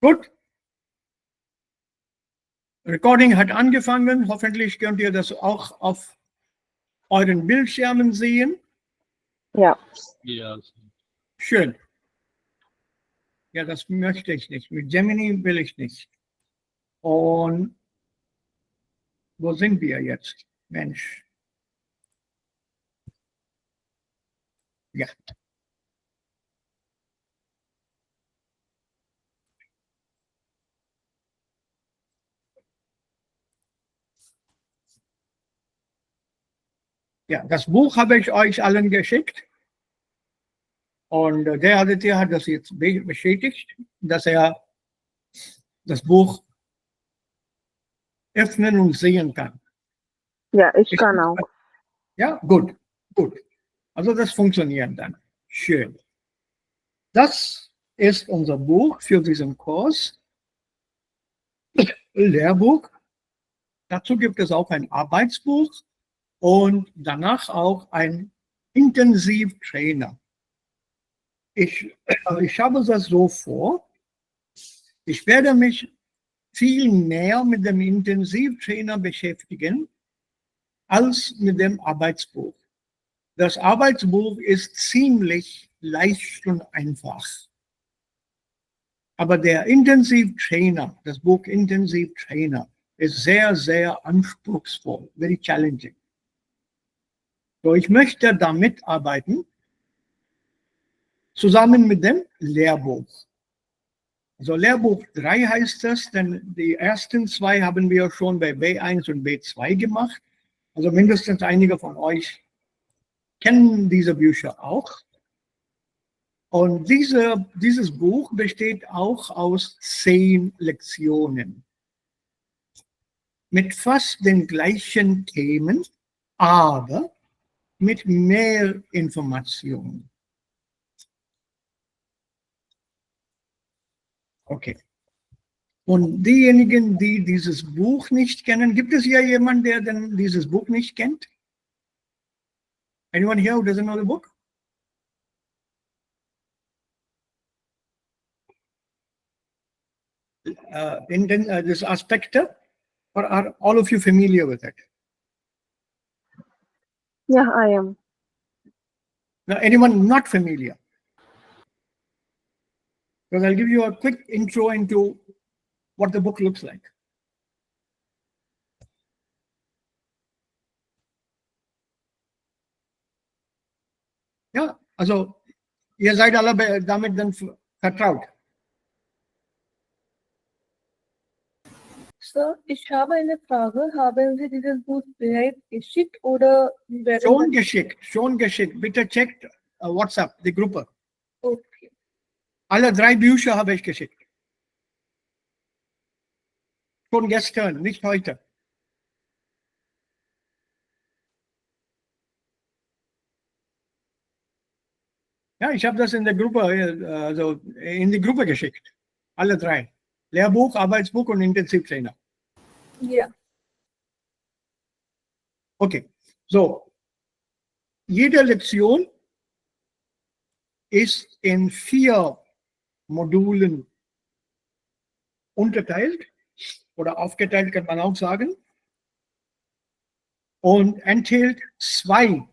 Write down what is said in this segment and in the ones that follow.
Gut. Recording hat angefangen. Hoffentlich könnt ihr das auch auf euren Bildschirmen sehen. Ja. Ja. Schön. Ja, das möchte ich nicht. Mit Gemini will ich nicht. Und wo sind wir jetzt? Mensch. Ja. Ja, das Buch habe ich euch allen geschickt. Und der Aditya hat das jetzt bestätigt, dass er das Buch öffnen und sehen kann. Ja, ich kann auch. Ja, gut, gut. Also das funktioniert dann. Schön. Das ist unser Buch für diesen Kurs. Lehrbuch. Dazu gibt es auch ein Arbeitsbuch und danach auch ein Intensivtrainer. Ich habe das so vor. Ich werde mich viel mehr mit dem Intensivtrainer beschäftigen als mit dem Arbeitsbuch. Das Arbeitsbuch ist ziemlich leicht und einfach. Aber der Intensivtrainer, das Buch Intensivtrainer, ist sehr, sehr anspruchsvoll, very challenging. So, ich möchte da mitarbeiten, zusammen mit dem Lehrbuch. Also Lehrbuch 3 heißt das, denn die ersten 2 haben wir schon bei B1 und B2 gemacht. Also mindestens einige von euch kennen diese Bücher auch. Und dieses Buch besteht auch aus 10 Lektionen mit fast den gleichen Themen, aber mit mehr Informationen. Okay. Und diejenigen, die dieses Buch nicht kennen, gibt es hier jemanden, der denn dieses Buch nicht kennt? Anyone here who doesn't know the book? This aspect, or are all of you familiar with it? Yeah, I am. Now, anyone not familiar? Because I'll give you a quick intro into what the book looks like. Ja, also ihr seid alle damit dann vertraut. Sir, ich habe eine Frage. Haben Sie dieses Buch bereits geschickt oder werden Schon geschickt, schon geschickt. Bitte checkt WhatsApp, die Gruppe. Okay. Alle 3 Bücher habe ich geschickt. Schon gestern, nicht heute. Ja, ich habe das in der Gruppe, also in die Gruppe geschickt. Alle 3. Lehrbuch, Arbeitsbuch und Intensivtrainer. Ja. Okay, so. Jede Lektion ist in 4 Modulen unterteilt oder aufgeteilt, kann man auch sagen. Und enthält 2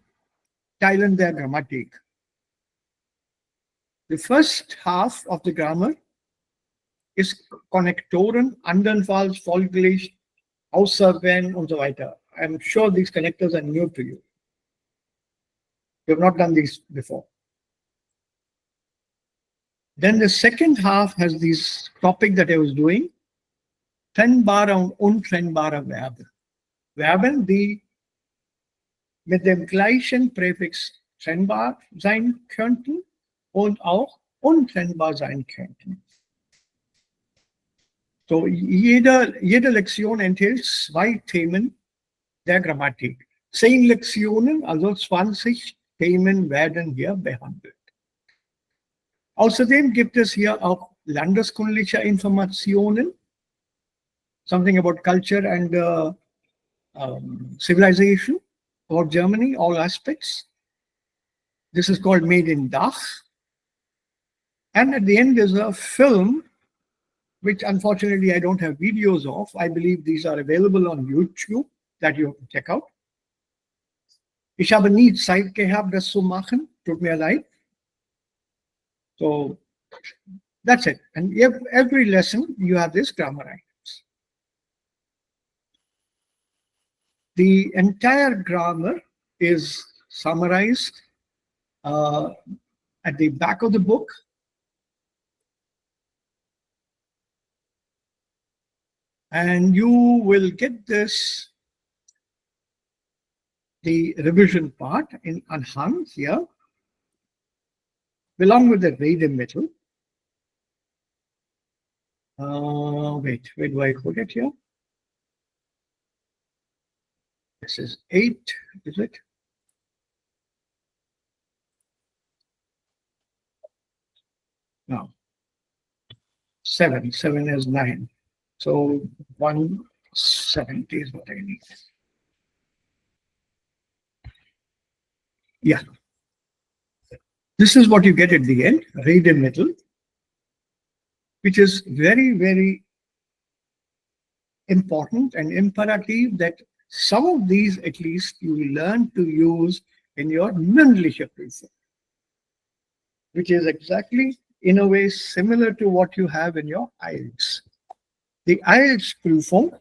Teilen der Grammatik. The first half of the grammar ist Konnektoren, andernfalls, folglich, außer wenn und so weiter. I'm sure these connectors are new to you. You have not done these before. Then the second half has this topic that I was doing, trennbare und untrennbare Verben. Verben, die mit dem gleichen Präfix trennbar sein könnten und auch untrennbar sein könnten. So, jede Lektion enthält 2 Themen der Grammatik. 10 Lektionen, also 20 Themen werden hier behandelt. Außerdem gibt es hier auch landeskundliche Informationen, something about culture and civilization for Germany, all aspects. This is called Made in Dach. And at the end is a film which unfortunately I don't have videos of. I believe these are available on YouTube that you have to check out. Ich habe nie Zeit gehabt, das zu machen. Tut mir leid. So that's it. And every lesson you have this grammar items. The entire grammar is summarized at the back of the book. And you will get this, the revision part in Anhand here, along with the read in middle. Wait, where do I put it here? This is 8, is it? No. 7 is 9. So 170 is what I need. Yeah. This is what you get at the end, read in middle, which is very, very important and imperative that some of these at least you learn to use in your mündliche Prüfung, which is exactly in a way similar to what you have in your IELTS. The IELTS Prüfung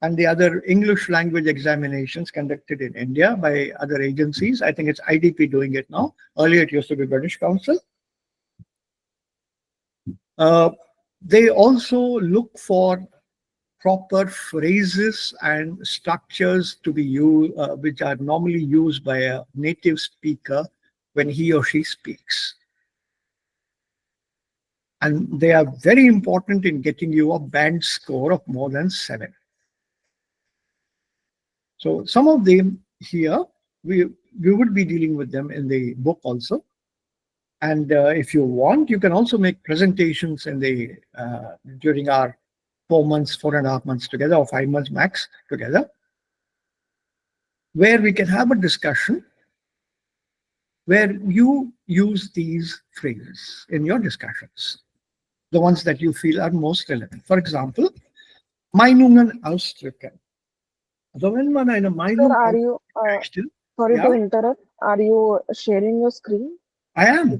and the other English language examinations conducted in India by other agencies. I think it's IDP doing it now. Earlier it used to be British Council. They also look for proper phrases and structures to be used, which are normally used by a native speaker when he or she speaks. And they are very important in getting you a band score of more than 7. So some of them here, we would be dealing with them in the book also. And if you want, you can also make presentations in the during our 4 months, 4.5 months together, or 5 months max together, where we can have a discussion where you use these phrases in your discussions, the ones that you feel are most relevant. For example, Meinungen ausdrücken. Also wenn man eine Meinung Sir, are you, sorry to Yeah. interrupt, are you sharing your screen? I am.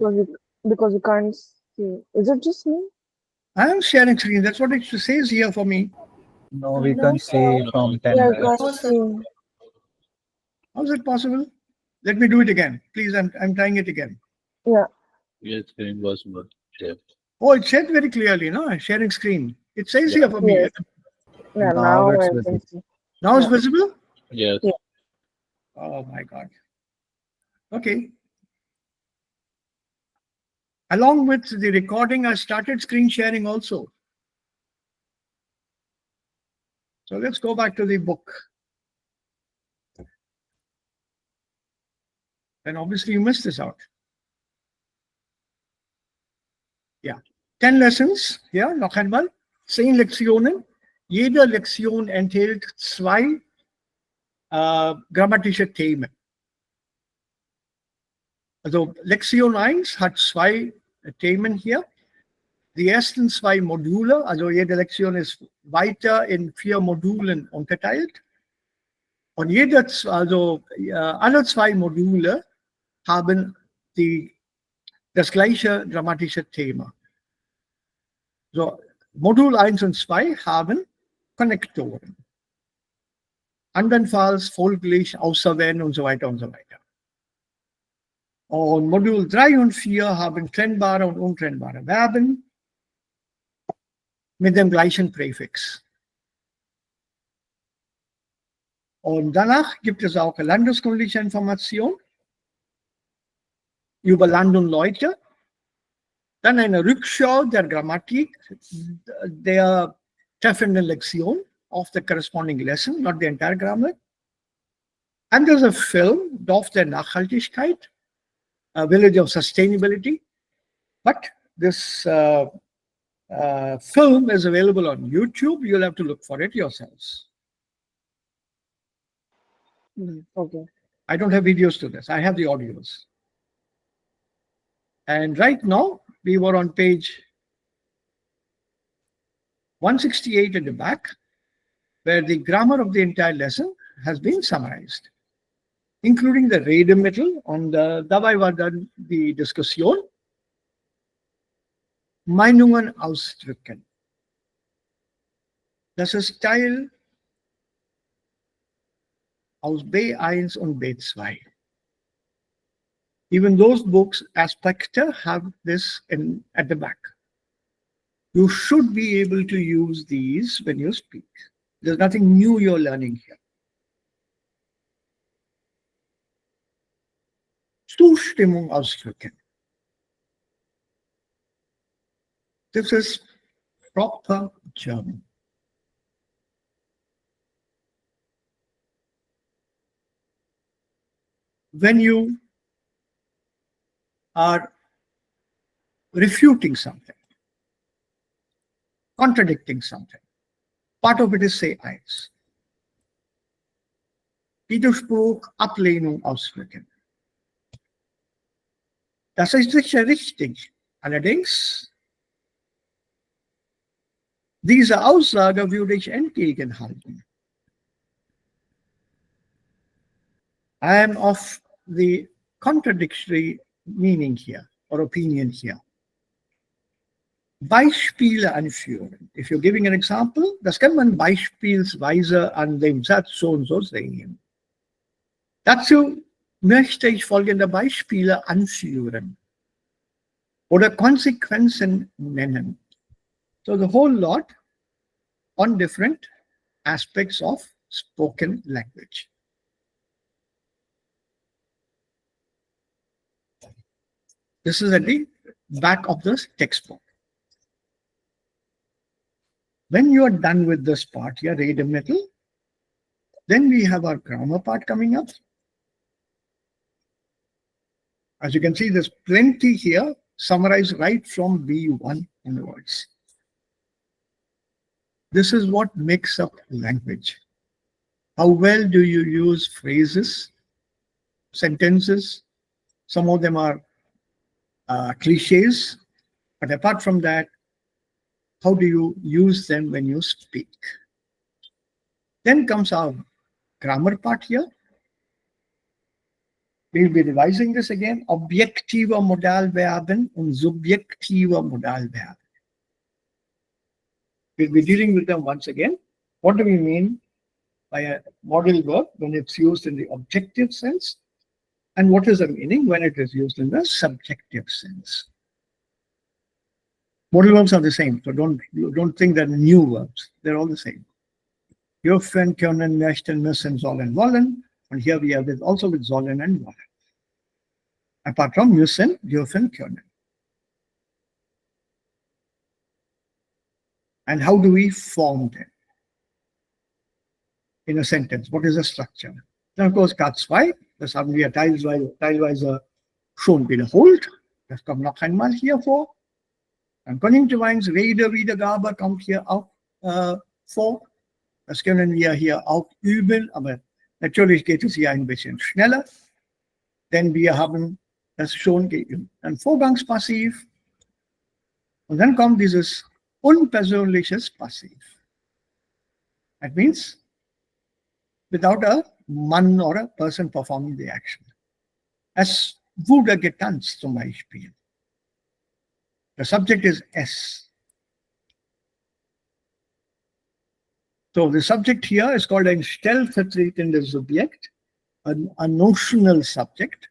Because you can't see. Is it just me? I am sharing screen. That's what it says here for me. No, we can see from 10 Yeah, I minutes. can't see. How is it possible? Let me do it again. Please, I'm trying it again. Yeah. Yes, screen was good. Yeah. Oh, it said very clearly, no? Sharing screen. It says here for me. Yes. Yeah, Now now it's I can visible. see. Now it's Yeah. visible? Yes. Yeah. Oh my God. Okay. Along with the recording, I started screen sharing also. So let's go back to the book. And obviously you missed this out. Yeah. 10 lessons. Ja, noch einmal. 10 Lektionen. Jede Lektion enthält 2 grammatische Themen. Also Lektion 1 hat 2 Themen hier. Die ersten 2 Module, also jede Lektion ist weiter in 4 Modulen unterteilt. Und alle 2 Module haben das gleiche grammatische Thema. So, Modul 1 und 2 haben Konnektoren. Andernfalls, folglich, außer wenn und so weiter und so weiter. Und Modul 3 und 4 haben trennbare und untrennbare Verben mit dem gleichen Präfix. Und danach gibt es auch landeskundliche Information über Land und Leute. Dann eine Rückschau der Grammatik der treffenden Lektion of the corresponding lesson, not the entire grammar. And there's a film, Dorf der Nachhaltigkeit, a Village of Sustainability. But this film is available on YouTube. You'll have to look for it yourselves. Okay. I don't have videos to this. I have the audios. And right now, we were on page 168 at the back, where the grammar of the entire lesson has been summarized, including the Redemittel und dabei war dann die Diskussion Meinungen ausdrücken. Das ist Teil aus B1 und B2. Even those books, Aspekte, have this at the back. You should be able to use these when you speak. There's nothing new you're learning here. Zustimmung ausdrücken. This is proper German. When you are refuting something, contradicting something, part of it is say eins. Widerspruch, Ablehnung ausdrücken. Das ist sicher richtig. Allerdings, diese Aussage würde ich entgegenhalten. I am of the contradictory meaning here or opinion here. Beispiele anführen. If you're giving an example, das kann man beispielsweise an dem Satz so und so sehen. Dazu möchte ich folgende Beispiele anführen oder Konsequenzen nennen. So the whole lot on different aspects of spoken language. This is at the back of the textbook. When you are done with this part here, Redemittel, then we have our grammar part coming up. As you can see, there's plenty here, summarized right from B1 onwards. This is what makes up language. How well do you use phrases, sentences? Some of them are cliches, but apart from that, how do you use them when you speak? Then comes our grammar part here. We'll be revising this again. Objektive Modalverben und subjektive Modalverben. We'll be dealing with them once again. What do we mean by a modal verb when it's used in the objective sense? And what is the meaning when it is used in the subjective sense? Modal verbs are the same, so don't think they're new verbs. They're all the same. Dürfen, können, möchten, müssen, sollen, wollen. And here we have it also with sollen and wollen. Apart from müssen, dürfen, können. And how do we form them in a sentence? What is the structure? Then of course K2, das haben wir teilweise schon wiederholt. Das kommt noch einmal hier vor. Dann Konjunktivans, Rede, Wiedergabe kommt hier auch vor. Das können wir hier auch üben, aber natürlich geht es hier ein bisschen schneller, denn wir haben das schon geübt. Dann Vorgangspassiv und dann kommt dieses unpersönliches Passiv. That means without a man or a person performing the action. Es wurde getanzt zum Beispiel. The subject is S. So the subject here is called ein stellvertretendes Subjekt, a notional subject,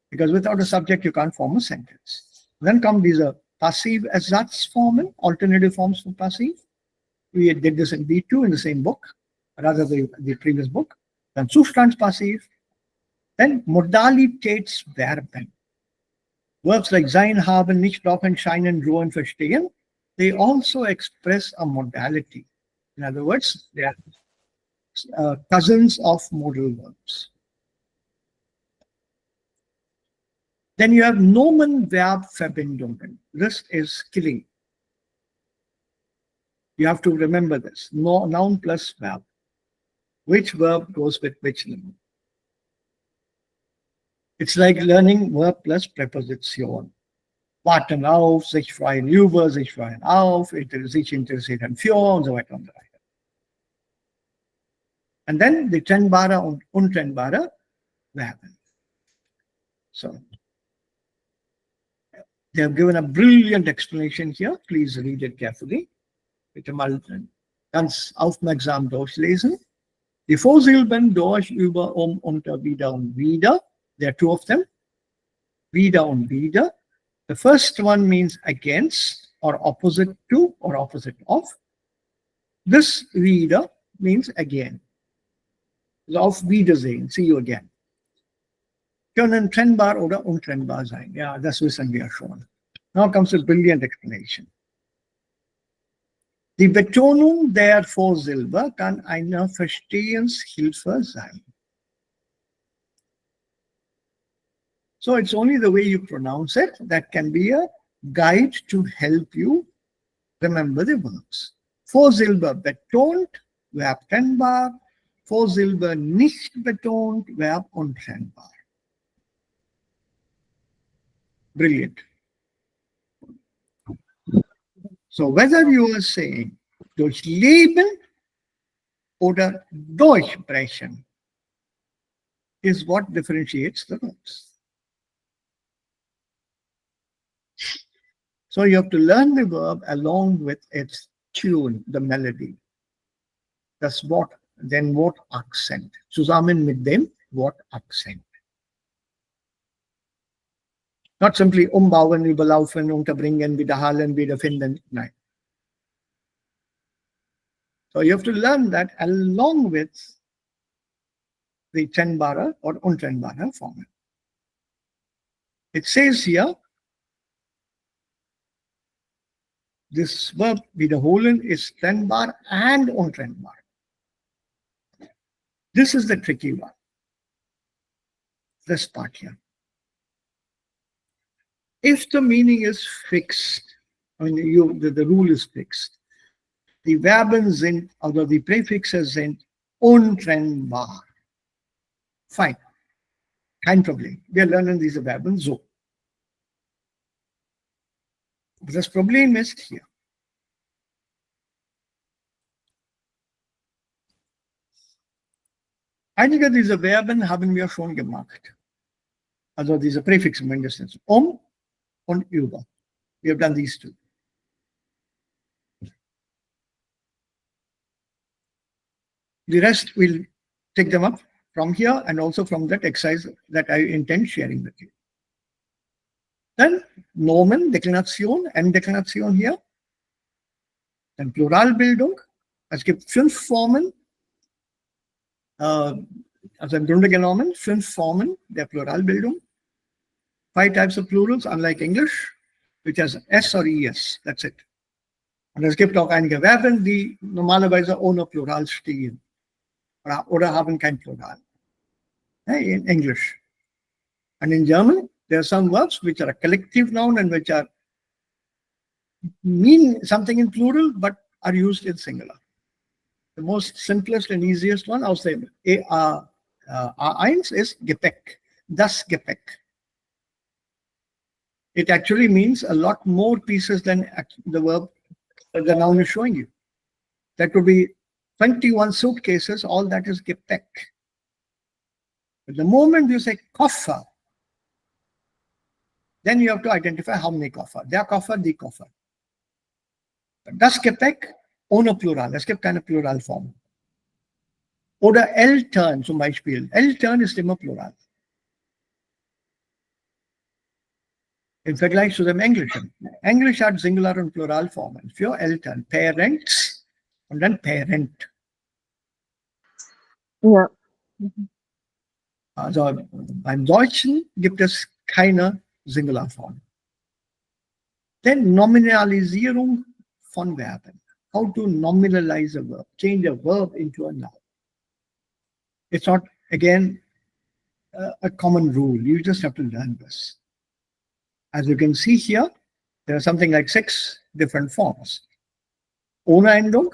because without a subject you can't form a sentence. Then come these passive Ersatzformen, alternative forms for passive. We did this in B2 in the same book, rather the previous book. Then Zustandspassiv. Then Modalitätsverben. Verbs like sein, haben, nicht, brauchen, scheinen, drohen, verstehen, they also express a modality. In other words, they are cousins of modal verbs. Then you have Nomen-Verb-Verbindungen. This is killing. You have to remember this. Noun plus verb. Which verb goes with which noun? It's like learning verb plus preposition. warten auf, sich freuen über, sich freuen auf, sich interessieren für und so weiter und so weiter. And then the trennbare und untrennbare Verben. So they have given a brilliant explanation here. Please read it carefully. Bitte mal ganz aufmerksam durchlesen. Die Vorsilben durch, über, unter, wieder und wieder. There are two of them. Wieder und wieder. The first one means against or opposite to or opposite of. This wieder means again. Also auf Wiedersehen. See you again. Können trennbar oder untrennbar sein. Ja, das wissen wir schon. Now comes a brilliant explanation. Die Betonung der Vorsilbe kann eine Verstehenshilfe sein. So it's only the way you pronounce it that can be a guide to help you remember the verbs. Vorsilbe betont, Verb trennbar. Vorsilbe nicht betont, Verb untrennbar. Brilliant. So whether you are saying durchleben oder durchbrechen is what differentiates the verbs. So you have to learn the verb along with its tune, the melody. Das Wort, den Wortaccent, zusammen mit dem Wortaccent. Not simply umbauen, überlaufen, unterbringen, wiederholen, wiederfinden. Nein. So you have to learn that along with the trennbare or untrennbare form. It says here, this verb wiederholen is trennbar and untrennbar. This is the tricky one. This part here. If the meaning is fixed, I mean, the rule is fixed, die Verben sind, also die Präfixe sind untrennbar. Fine. Kein Problem. Wir lernen diese Verben so. Das Problem ist hier. Einige dieser Verben haben wir schon gemacht. Also diese Präfixe mindestens. Und über. We have done these two. The rest we'll take them up from here and also from that exercise that I intend sharing with you. Dann Nomen, Deklination, Endeklination hier. Dann Pluralbildung. Es gibt 5 Formen. Also im Grunde genommen 5 Formen der Pluralbildung. 5 types of plurals, unlike English, which has S or ES. That's it. Und es gibt auch einige Verben, die normalerweise ohne Plural stehen. Oder haben kein Plural. In English. And in German, there are some verbs which are a collective noun and which are mean something in plural but are used in singular. The most simplest and easiest one, aus dem A1 is Gepäck. Das Gepäck. It actually means a lot more pieces than the verb, the noun is showing you. That could be 21 suitcases, all that is Gepäck. But the moment you say Koffer, then you have to identify how many Koffer. Der Koffer, die Koffer. Das Gepäck ohne Plural. Es gibt keine Pluralform. Oder Eltern zum Beispiel. Eltern ist immer Plural. Im Vergleich zu dem Englischen. Englisch hat Singular- und Pluralformen für Eltern. Parents und dann Parent. Ja. Also beim Deutschen gibt es keine Singularform. Dann Nominalisierung von Verben. How to nominalize a verb, change a verb into a noun. It's not, again, a common rule. You just have to learn this. As you can see here, there are something like 6 different forms. Ohne Endung,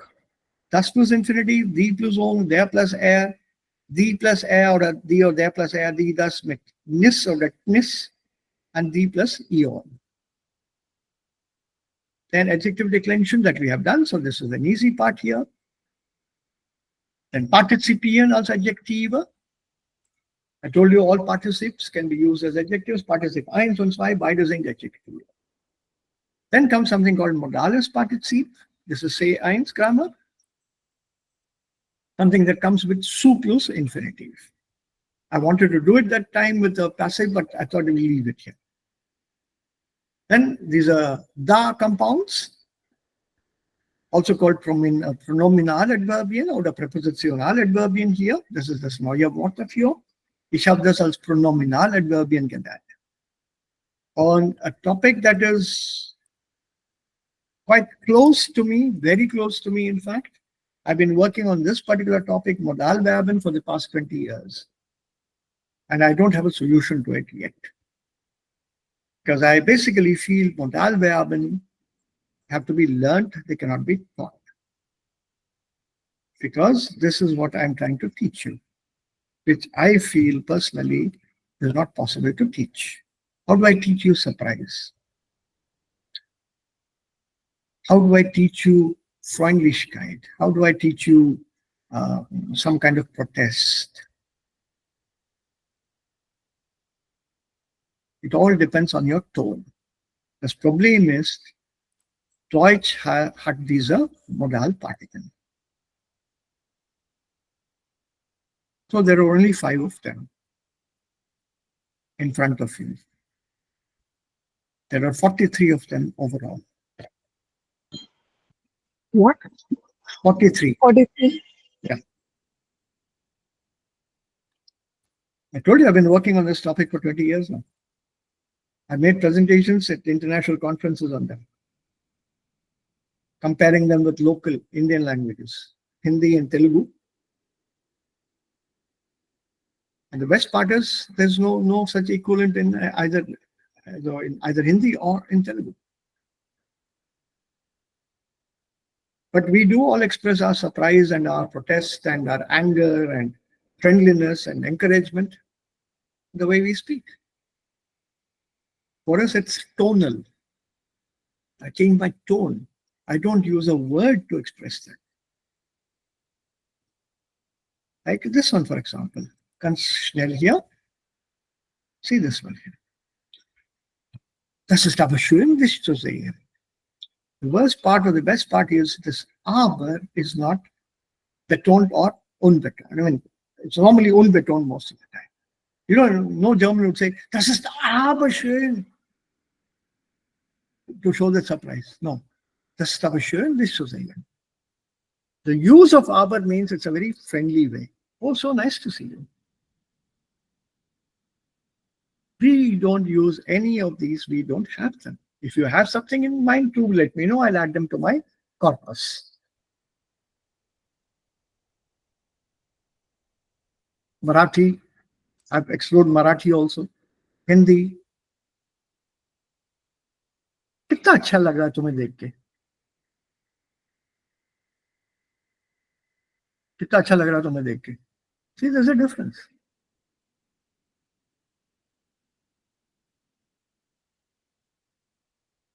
das plus Infinitiv, die plus on, der plus die plus oder die oder der plus die, das mit nis oder nis, and die plus ion. Then adjective declension that we have done. So this is an easy part here. Then Partizipien als Adjektive. I told you all participes can be used as adjectives. Partizip 1 und 2, beide sind Adjektive. Then comes something called modales Partizip. This is say 1 grammar. Something that comes with su plus infinitive. I wanted to do it that time with the passive, but I thought we'll leave it here. Then these are da compounds, also called pronominal Adverbien oder Präpositional Adverbien hier. Das ist das neue Wort dafür. Ich habe das als Pronominal Adverbien genannt. On a topic that is quite close to me, very close to me in fact. I've been working on this particular topic, Modalverben, for the past 20 years. And I don't have a solution to it yet. Because I basically feel Modalverben have to be learned, they cannot be taught. Because this is what I'm trying to teach you, which I feel personally is not possible to teach. How do I teach you surprise? How do I teach you Freundlichkeit? How do I teach you some kind of protest? It all depends on your tone. Das Problem ist, Deutsch hat diese Modalpartikel. So there are only 5 of them in front of you. There are 43 of them overall. What? 43. 43. Yeah. I told you I've been working on this topic for 20 years now. I've made presentations at international conferences on them, comparing them with local Indian languages, Hindi and Telugu. And the best part is there's no such equivalent in either Hindi or in Telugu. But we do all express our surprise and our protest and our anger and friendliness and encouragement the way we speak. For us, it's tonal. I change my tone. I don't use a word to express that. Like this one, for example. Ganz schnell hier. See this one here. Das ist aber schön, dich zu sehen. The worst part or the best part is this aber is not betont or unbetont. I mean, it's normally unbetont most of the time. You don't, no German would say, das ist aber schön, to show the surprise. No, das ist aber schön, dich zu sehen. The use of aber means it's a very friendly way. Oh, so nice to see you. We don't use any of these, we don't have them. If you have something in mind, do let me know. I'll add them to my corpus. Marathi, I've explored Marathi also. Hindi. कितना अच्छा लग रहा है तुम्हें देख के? कितना अच्छा लग रहा है तुम्हें देख के? See, there's a difference.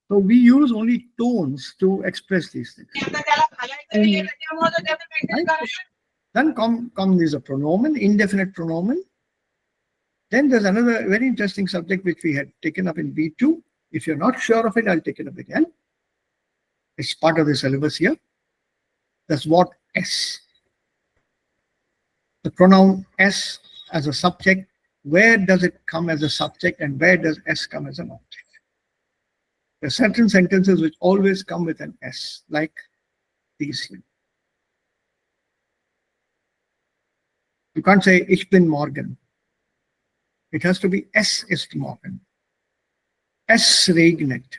So we use only tones to express these things. Right? Then come is a pronomen, indefinite pronomen. Then there's another very interesting subject which we had taken up in B2. If you're not sure of it, I'll take it up again. It's part of the syllabus here. That's what S. The pronoun S as a subject, where does it come as a subject and where does S come as an object? There are certain sentences which always come with an S, like these here. You can't say Ich bin morgen. It has to be Es ist morgen. Es regnet.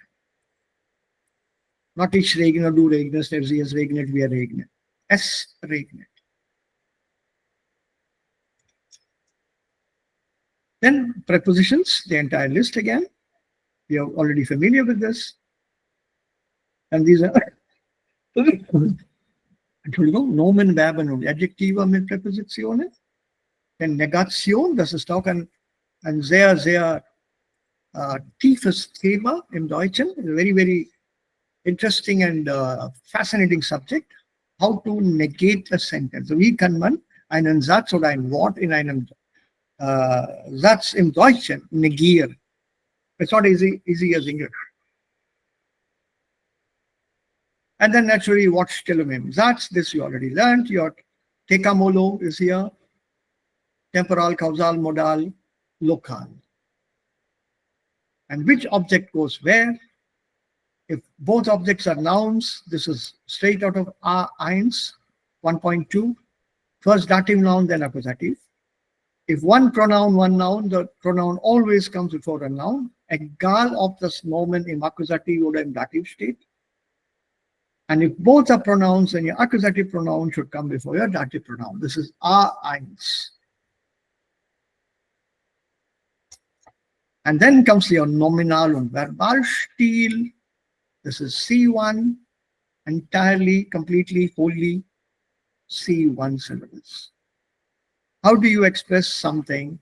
Not ich regne, du regnest, es regnet, wir regnen. Es regnet. Then prepositions, the entire list again. We are already familiar with this. And these are Nomen, Verben und Adjektive mit Präpositionen. Then Negation, das ist auch ein sehr, sehr tiefes Thema im Deutschen. A very, very interesting and fascinating subject, how to negate a sentence. Wie kann man einen Satz oder ein Wort in einem Satz im Deutschen negieren? It's not easy as English. And then naturally, watch Telomem Satz. This you already learned. Your Tekamolo is here. Temporal, causal, modal, local. And which object goes where? If both objects are nouns, this is straight out of A1, 1.2. First dative noun, then accusative. If one pronoun, one noun, the pronoun always comes before a noun, egal ob das Nomen im Akkusativ oder im Dativ steht. And if both are pronouns, then your accusative pronoun should come before your dative pronoun. This is A1. And then comes your nominal and Verbalstil. This is C1, entirely, completely, wholly C1 syllables. How do you express something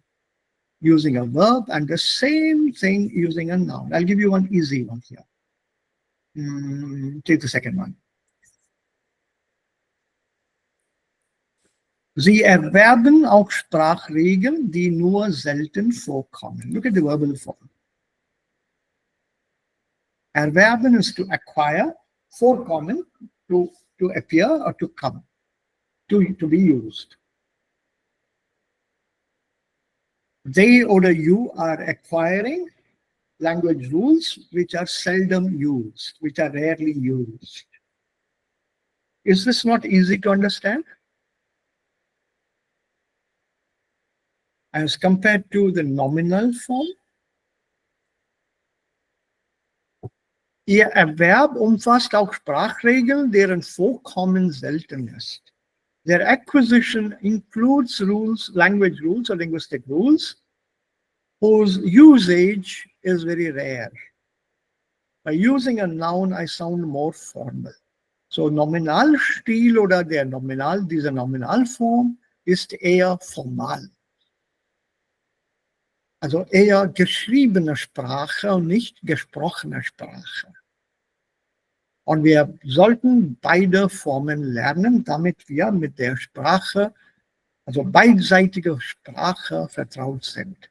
using a verb and the same thing using a noun? I'll give you one easy one here. Take the second one. Sie erwerben auch Sprachregeln, die nur selten vorkommen. Look at the verbal form. Erwerben is to acquire, vorkommen, to appear or to come, to be used. They or you are acquiring language rules which are seldom used, which are rarely used. Is this not easy to understand? As compared to the nominal form? Ihr Erwerb umfasst auch Sprachregeln, deren Vorkommen selten ist. Their acquisition includes rules, language rules or linguistic rules, whose usage is very rare. By using a noun, I sound more formal. So Nominalstil oder der Nominal, diese Nominalform ist eher formal. Also eher geschriebene Sprache und nicht gesprochene Sprache. Und wir sollten beide Formen lernen, damit wir mit der Sprache, also beidseitige Sprache, vertraut sind.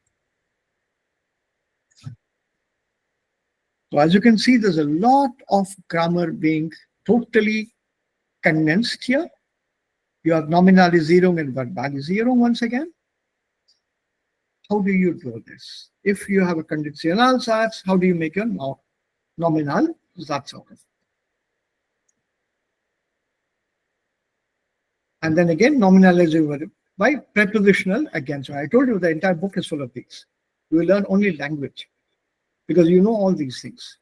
So as you can see, there's a lot of grammar being totally condensed here. You have Nominalisierung and Verbalisierung once again. How do you do this? If you have a Konditionalsatz, how do you make a nominal Satz out of it? And then again, nominalism by prepositional again. So I told you the entire book is full of these. You will learn only language because you know all these things.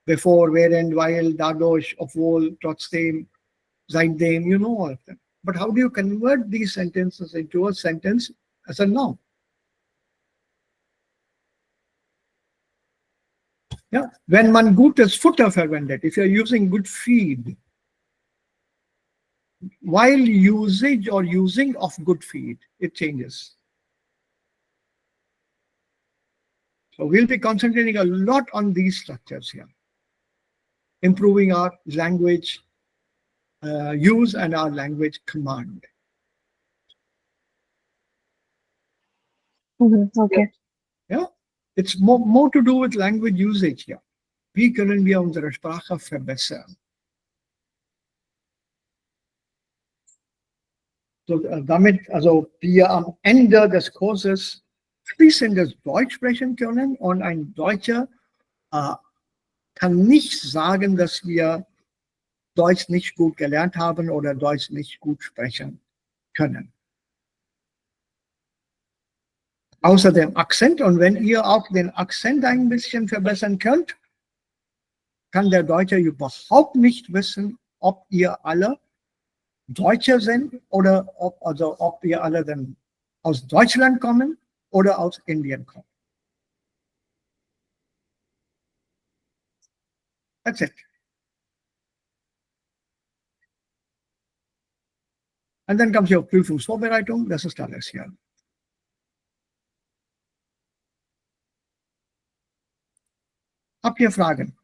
Before, während, while, dadurch, obwohl, trotzdem, seitdem, you know all of them. But how do you convert these sentences into a sentence as a noun? Yeah, wenn man gutes Futter verwendet, if you're using good feed, while usage or using of good feed, it changes. So we'll be concentrating a lot on these structures here, improving our language use and our language command. Okay. Yeah, it's more to do with language usage here. Wie können wir unsere Sprache verbessern? So, damit also wir am Ende des Kurses fließendes Deutsch sprechen können und ein Deutscher kann nicht sagen, dass wir Deutsch nicht gut gelernt haben oder Deutsch nicht gut sprechen können. Außer dem Akzent, und wenn ihr auch den Akzent ein bisschen verbessern könnt, kann der Deutsche überhaupt nicht wissen, ob ihr alle Deutsche sind oder ob ihr alle dann aus Deutschland kommen oder aus Indien kommen. That's it. And then comes your Prüfungsvorbereitung. Das ist alles hier. Habt ihr Fragen?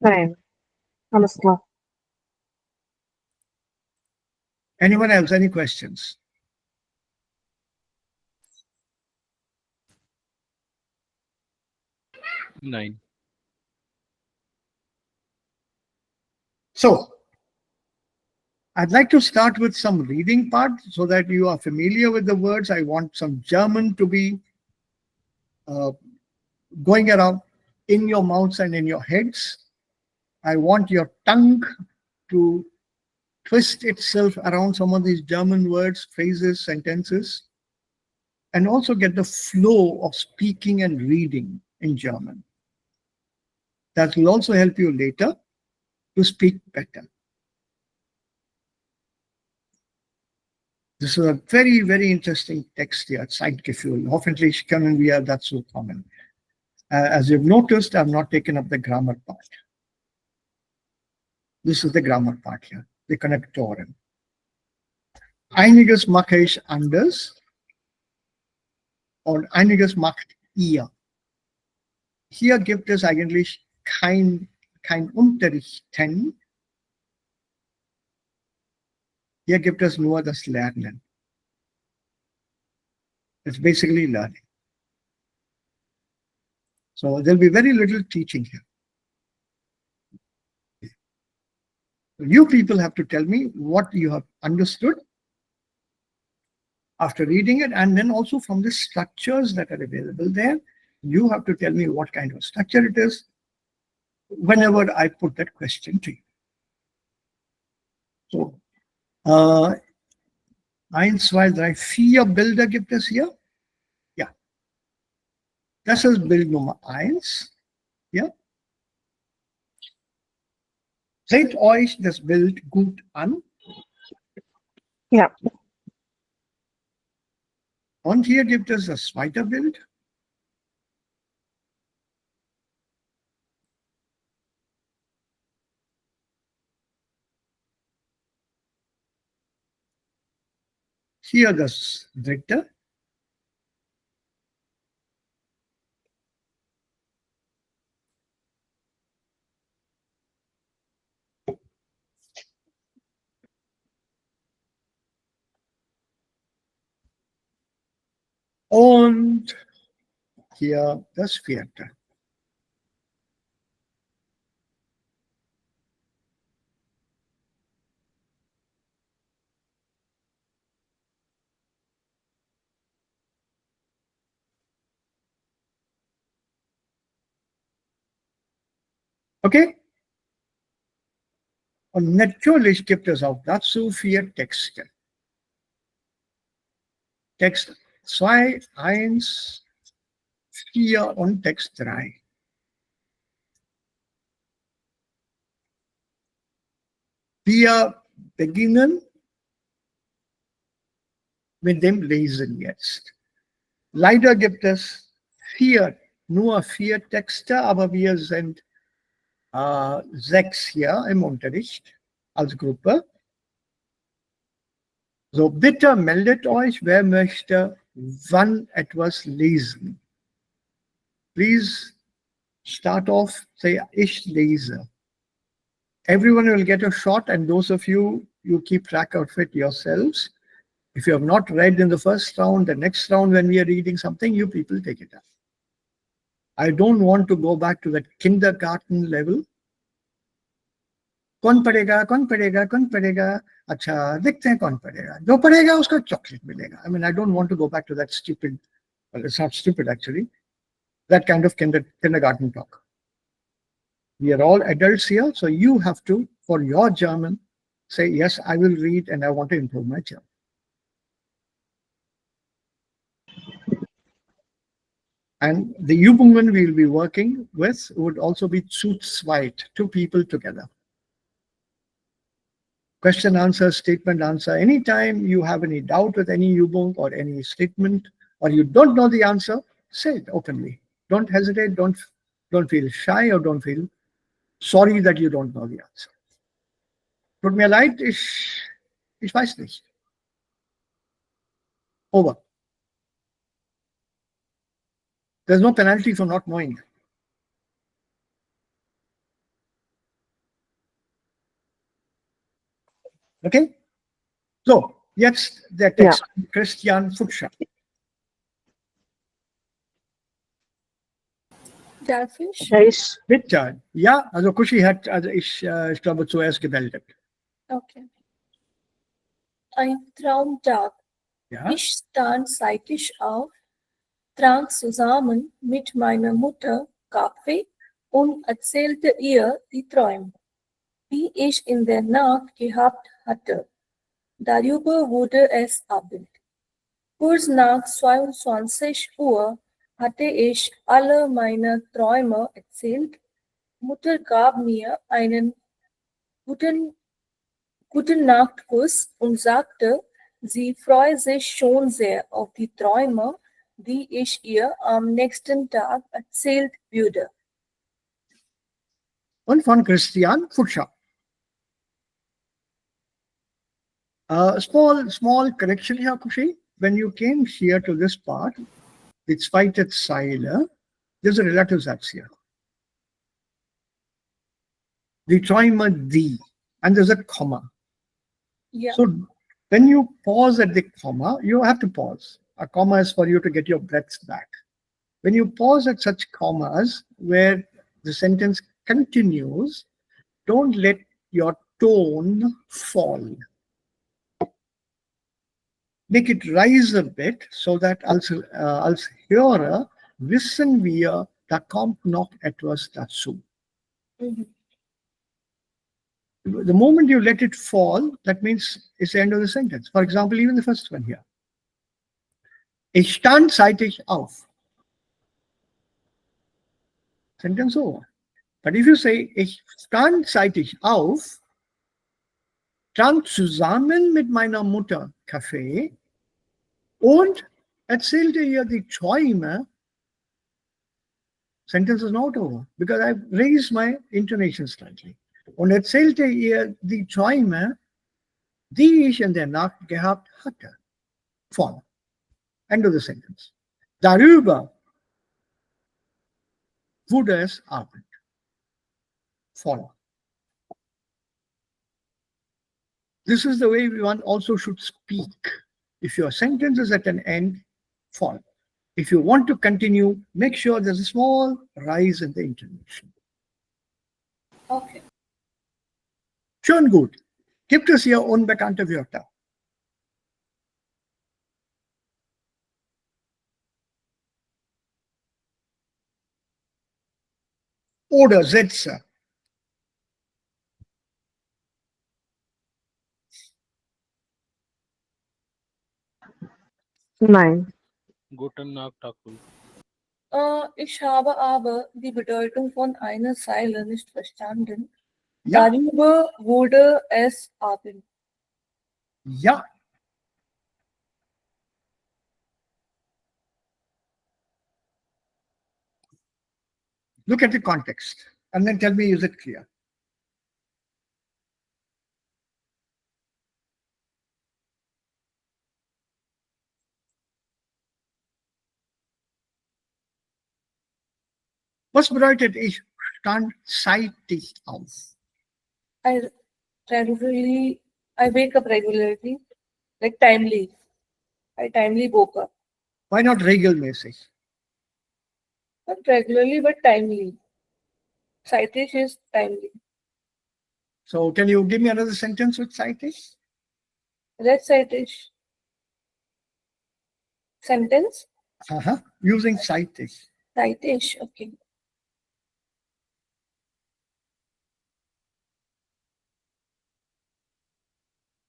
Nein. Alles klar. Anyone else? Any questions? Nine. So, I'd like to start with some reading part so that you are familiar with the words. I want some German to be going around in your mouths and in your heads. I want your tongue to twist itself around some of these German words, phrases, sentences, and also get the flow of speaking and reading in German. That will also help you later to speak better. Das ist a very, very interesting Text hier, Zeitgefühl. Hoffentlich können wir dazu kommen. As you've noticed, I've not taken up the grammar part. This is the grammar part here, the Konnektoren. Einiges mache ich anders und einiges macht ihr. Hier gibt es eigentlich kein Unterrichten. Hier gibt es nur das Lernen. It's basically learning. So there'll be very little teaching here. You people have to tell me what you have understood after reading it, and then also from the structures that are available there, you have to tell me what kind of structure it is whenever I put that question to you. So, 1, 2, 3, 4 Bilder gibt es hier. Ja. Das ist Bild Nummer 1. Ja. Seht euch das Bild gut an. Ja. Und hier gibt es das zweite Bild. Hier das dritte. Und hier das vierte. Okay? Und natürlich gibt es auch dazu 4 Texte. Text 2, 1, 4 und Text 3. Wir beginnen mit dem Lesen jetzt. Leider gibt es nur 4 Texte, aber wir sind 6 hier im Unterricht als Gruppe. So, bitte meldet euch, wer möchte wann etwas lesen. Please start off, say, ich lese. Everyone will get a shot, and those of you keep track of it yourselves. If you have not read in the first round, the next round when we are reading something, you people take it up. I don't want to go back to that kindergarten level. कौन पढ़ेगा कौन पढ़ेगा कौन पढ़ेगा अच्छा देखते हैं कौन पढ़ेगा जो पढ़ेगा उसको chocolate मिलेगा. I mean, I don't want to go back to that stupid, well, it's not stupid actually, that kind of kindergarten talk. We are all adults here, so you have to, for your German, say, yes, I will read and I want to improve my German. And the Übungen we will be working with would also be zu zweit, 2 people together. Question, answer, statement, answer. Anytime you have any doubt with any Übung or any statement, or you don't know the answer, say it openly. Don't hesitate, don't feel shy, or don't feel sorry that you don't know the answer. Tut mir leid, ich weiß nicht. Over. There's no penalty for not knowing. Okay? So, jetzt der Ja. Text. Christian Fuchscher. Darf ich? Ja, ich, Bitte. Ja, also Kushi hat, also ich glaube, zuerst gemeldet. Okay. Ein Traumtag. Ja? Ich stand zeitig auf, trank zusammen mit meiner Mutter Kaffee und erzählte ihr die Träume, die ich in der Nacht gehabt hatte. Darüber wurde es Abend. Kurz nach 22 Uhr hatte ich alle meine Träume erzählt. Mutter gab mir einen guten, guten Nachtkuss und sagte, sie freue sich schon sehr auf die Träume, die ich ihr am nächsten Tag erzählt würde. Und von Christian Fuchscher. Small correction here, Kushi. When you came here to this part, die zweite Zeile, there's a relative Satz here. Die Träume, die. And there's a comma. Ja, So when you pause at the comma, you have to pause. A comma is for you to get your breaths back. When you pause at such commas where the sentence continues, don't let your tone fall. Make it rise a bit so that als Hörer wissen wir, da kommt noch etwas dazu. mhm. The moment you let it fall, that means it's the end of the sentence. For example, even the first one here. Ich stand zeitig auf. Sentence over. But if you say, ich stand zeitig auf, trank zusammen mit meiner Mutter Kaffee und erzählte ihr die Träume, sentence is not over because I've raised my intonation slightly. Und erzählte ihr die Träume, die ich in der Nacht gehabt hatte. Von. End of the sentence. Darüber wurde es Abend. Von. This is the way one also should speak. If your sentence is at an end, fall. If you want to continue, make sure there's a small rise in the intonation. Okay. Schön gut. Gibt es hier unbekannte Wörter? Oder Sätze? nein. Guten Nacht, Akul. Ich habe aber die Bedeutung von einer Zeile nicht verstanden. Ja, Darüber wurde es Abend. ja. Look at the context and then tell me, is it clear? Was bedeutet, ich stand zeitig auf? I I wake up regularly, like timely. I timely woke up. Why not regelmäßig? Not regularly, but timely. Zeitig is timely. So can you give me another sentence with zeitig? That's zeitig. Sentence? Using zeitig. Zeitig, okay.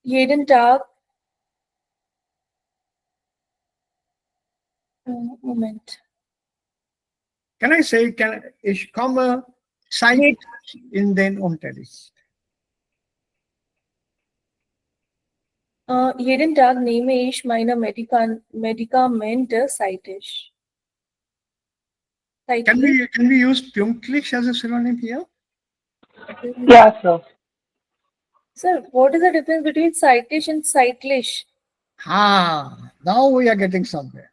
Jeden Tag. Moment. Can I say, ich komme zeitig in den Unterricht? Jeden Tag nehme ich meine Medikamente zeitig. Can Zeitlich? we use pünktlich as a synonym here? Ja, sir. Sir, what is the difference between zeitlich and zeitlich? Now we are getting somewhere.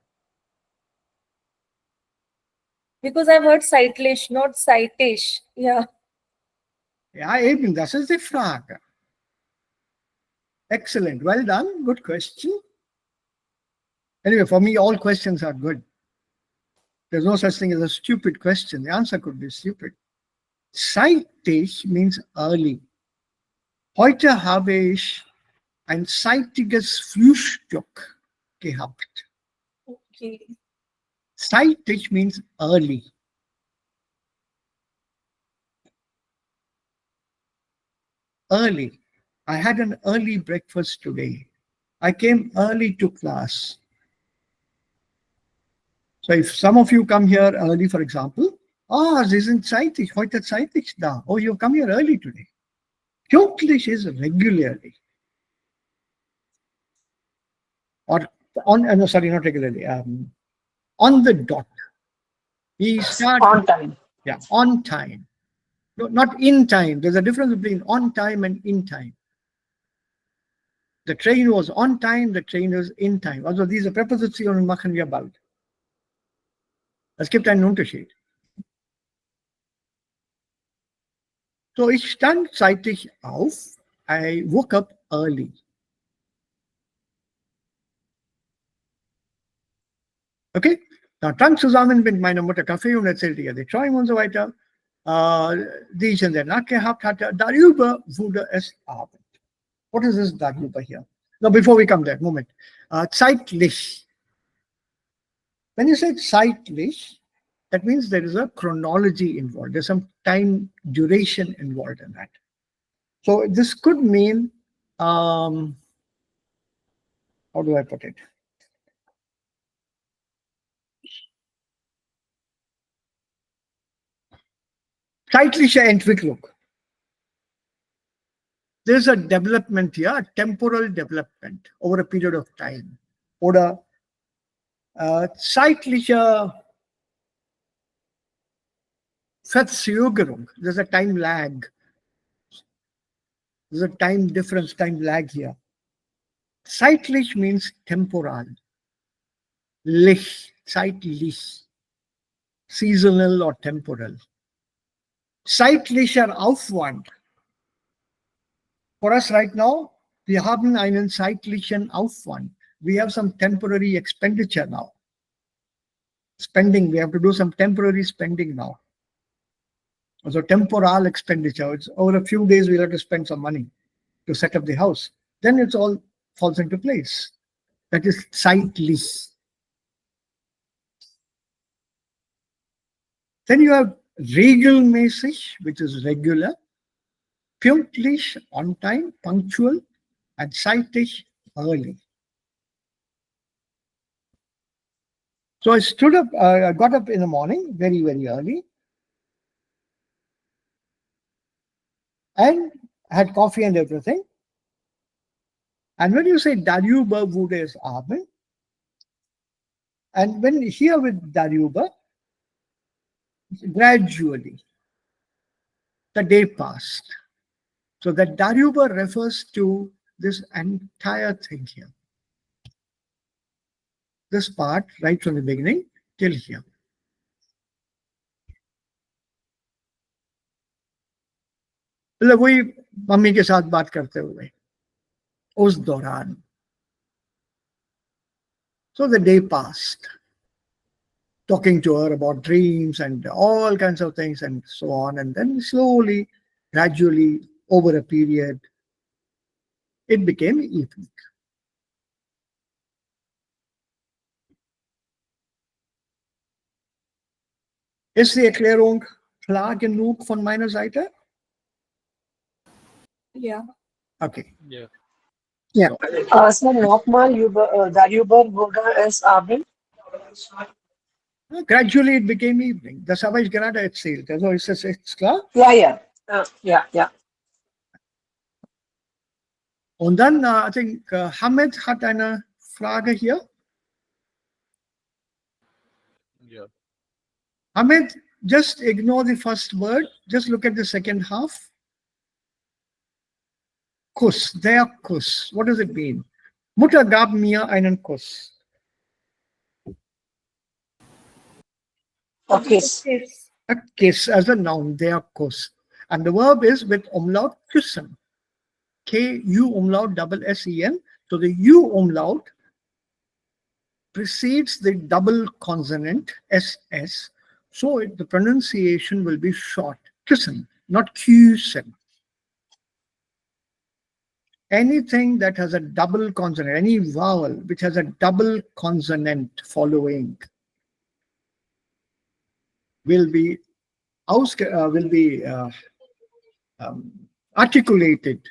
Because I've heard zeitlich, not zeitisch. Yeah. Ja, eben, das ist die Frage. Excellent. Well done. Good question. Anyway, for me, all questions are good. There's no such thing as a stupid question. The answer could be stupid. Zeitig means early. Heute habe ich ein zeitiges Frühstück gehabt. Okay. Zeitig means early. Early. I had an early breakfast today. I came early to class. So if some of you come here early, for example, Sie sind zeitig, heute zeitig da. Oh, you come here early today. Pünktlich is regularly. Or on, no, sorry, not regularly. On the dot. He starts On time. Yeah, on time. No, not in time. There's a difference between on time and in time. The train was on time, the train was in time. Also diese Präpositionen machen wir bald. Es gibt einen Unterschied. So, ich stand zeitig auf. I woke up early. Okay? Da trank zusammen mit meiner Mutter Kaffee und erzählte ihr die Träume und so weiter, die ich in der Nacht gehabt hatte. Darüber wurde es Abend. What is this darüber here? Now, before we come there, moment. Zeitlich. When you say zeitlich, that means there is a chronology involved. There's some time duration involved in that. So this could mean, how do I put it? Zeitliche Entwicklung. There's a development here, temporal development over a period of time. Oder zeitliche Verzögerung. There's a time lag. There's a time difference, time lag here. Zeitlich means temporal. Lich, zeitlich. Seasonal or temporal. Zeitlicher Aufwand. For us right now, wir haben einen zeitlichen Aufwand. We have some temporary expenditure now. Spending, we have to do some temporary spending now. So temporal expenditure, it's over a few days we'll have to spend some money to set up the house. Then it's all falls into place. That is zeitlich. Then you have regelmäßig, which is regular, pünktlich, on time, punctual, and zeitig, early. So I stood up, I got up in the morning, very, very early, and had coffee and everything. And when you say darüber wurde es Abend, and when here with darüber, gradually, the day passed. So that darüber refers to this entire thing here. This part, right from the beginning till here. मतलब वही mummy के साथ बात करते हुए उस दौरान. So the day passed, talking to her about dreams and all kinds of things and so on. And then slowly, gradually, over a period, it became evening. Ist die Erklärung klar genug von meiner Seite? Yeah. Okay. Yeah. Yeah. Sir, nochmal darüber wurde es Abend. Gradually it became evening. Das habe ich gerade erzählt. Also ist das jetzt klar? Ja. Ja. Und dann, I think, Hamid hat eine Frage hier. Yeah. Hamid, just ignore the first word. Just look at the second half. Kuss, der Kuss. What does it mean? Mutter gab mir einen Kuss. Okay. A kiss as a noun, der Kuss. And the verb is with umlaut küssen. K-U umlaut double S-E-N. So the U umlaut precedes the double consonant SS. So the pronunciation will be short. Kissen, not Kusen. Anything that has a double consonant, any vowel which has a double consonant following will be articulated,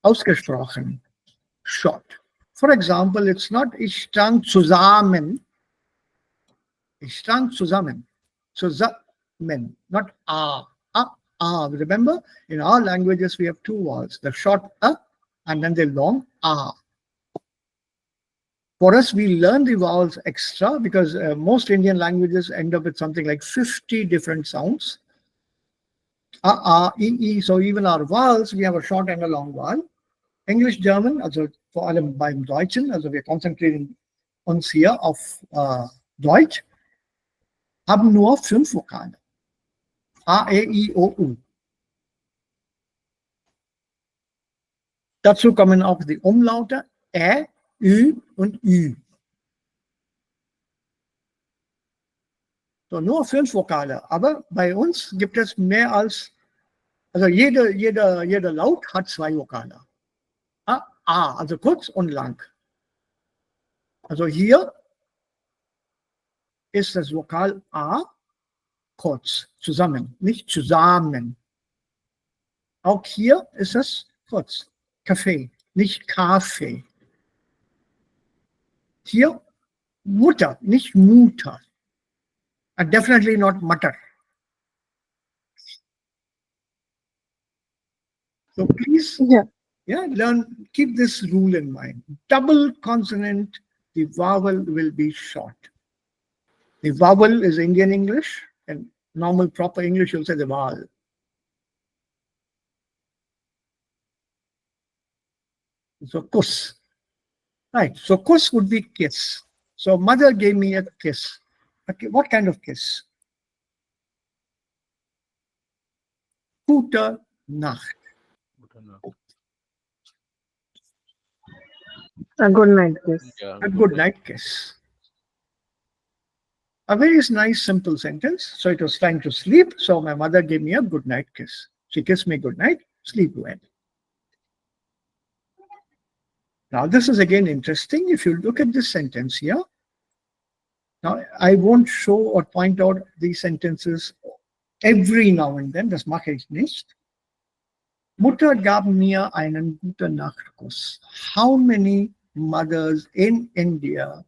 ausgesprochen, short. For example, it's not ich trank zusammen, ich trank zusammen, zusammen, not Remember, in our languages we have two vowels, the short and then the long a. For us, we learn the vowels extra because most Indian languages end up with something like 50 different sounds. E. So even our vowels, we have a short and a long vowel. English, German, also vor allem beim Deutschen, also wir konzentrieren uns hier auf Deutsch, haben nur 5 Vokale. A, E, I, O, U. Dazu kommen auch die Umlaute Ä, Ü und Ü. So, nur 5 Vokale. Aber bei uns gibt es mehr als, also jeder Laut hat 2 Vokale. A, also kurz und lang. Also hier ist das Vokal A kurz, zusammen, nicht zusammen. Auch hier ist es kurz, Kaffee, nicht Kaffee. Here, Mutter, nicht Mutter. And definitely not Mutter. So please, keep this rule in mind. Double consonant, the vowel will be short. The vowel is Indian English, and normal proper English you'll say the vowel. So kuss. Right, so kuss would be kiss. So mother gave me a kiss. Okay, what kind of kiss? Gute Nacht. A good night kiss. Yeah, A good night kiss. A very nice, simple sentence. So it was time to sleep. So my mother gave me a good night kiss. She kissed me good night, sleep well. Now, this is again interesting. If you look at this sentence here, now I won't show or point out these sentences every now and then. Das mache ich nicht. Mutter gab mir einen guten Nachtkuss. How many mothers in India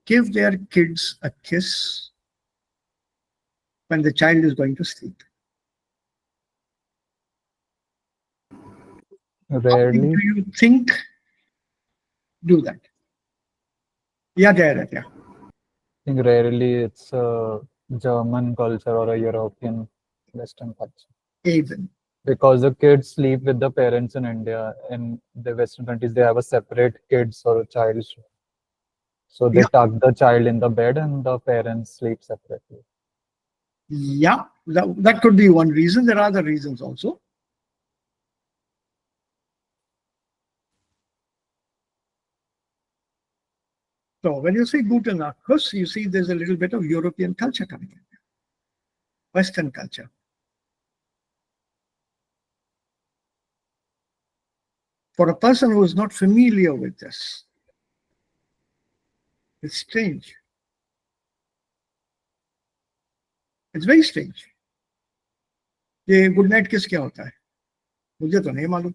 give their kids a kiss when the child is going to sleep? Rarely. Do you think do that? Yeah, there. I think rarely it's a German culture or a European Western culture. Even. Because the kids sleep with the parents in India. In the Western countries, they have a separate kids or a child room. So they tuck the child in the bed and the parents sleep separately. Yeah, that could be one reason. There are other reasons also. So when you say gute Nachtkuss, you see there's a little bit of European culture coming in, Western culture. For a person who is not familiar with this, it's strange. It's very strange. ये good night किस क्या होता है मुझे तो नहीं मालूम.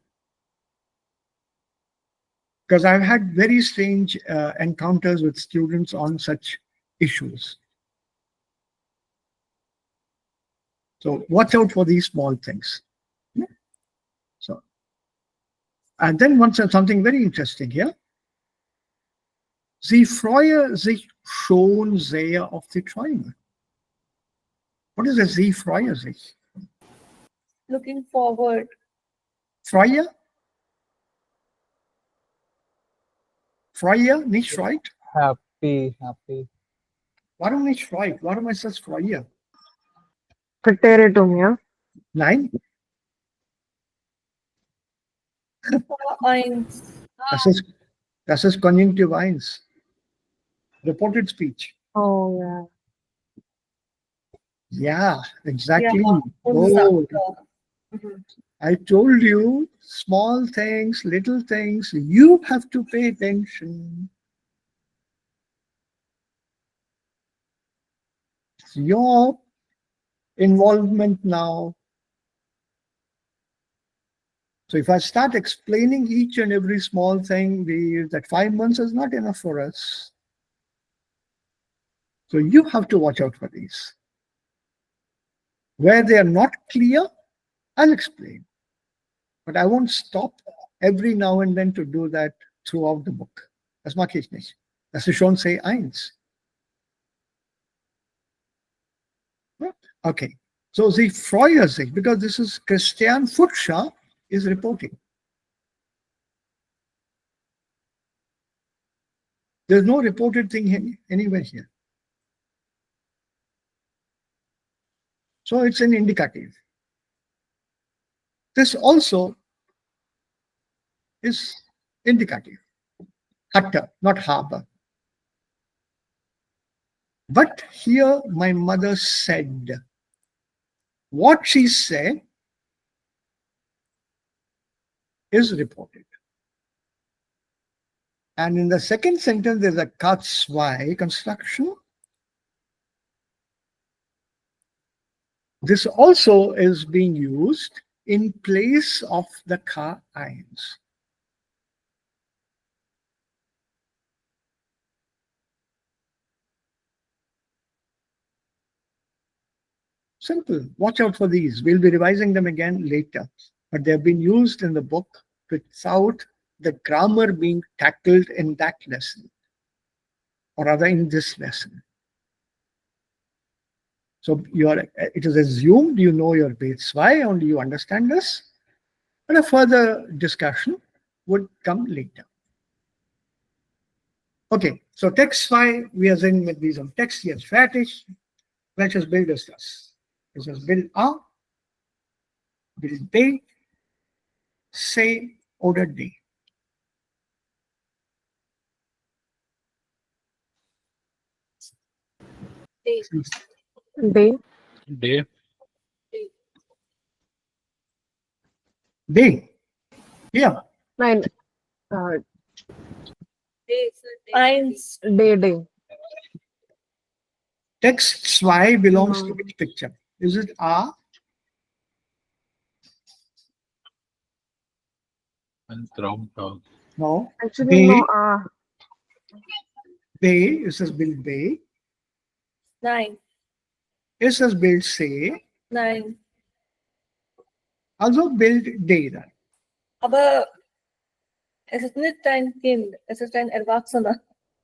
Because I've had very strange encounters with students on such issues. So watch out for these small things. So, and then once something very interesting here. Sie freue sich schon sehr auf die Träume. What is a Sie freue sich? Looking forward. Freue? Freue, nicht freut? Happy. Warum nicht freut? Warum ist das Freue? Kriterium, ja? Nein. Eins. Das ist Konjunktiv 1. Reported speech. Oh, yeah. Yeah, exactly. Ja, und Oh, Sacker. Mhm. I told you, small things, little things, you have to pay attention. It's your involvement now. So if I start explaining each and every small thing, that 5 months is not enough for us. So you have to watch out for these. Where they are not clear, I'll explain. But I won't stop every now and then to do that throughout the book. Das mag ich nicht. Das ist schon C1. Okay. So Sie freuen sich, because this is Christian Futscher is reporting. There's no reported thing anywhere here. So it's an indicative. This also is indicative. Hatta, not harbor. But here my mother said. What she said is reported. And in the second sentence, there's a K2 construction. This also is being used in place of the K1. Simple. Watch out for these. We'll be revising them again later. But they've been used in the book without the grammar being tackled in that lesson, or rather in this lesson. So it is assumed you know your B2, only you understand this. But a further discussion would come later. Okay, so Text 2, wir sind mit diesem Text jetzt fertig. Welches Bild ist das? Ist das Bild A, Bild B, C oder D? D. Day. Day. D. Hier, Nine. Eins. Day. Text 2 belongs to which picture? Is it A? Ein Traumtag. No. Actually, B. no. B. Ist das Bild B? Nein. Ist das Bild C? Nein. Also Bild D dann. Aber es ist nicht dein Kind, es ist ein Erwachsener.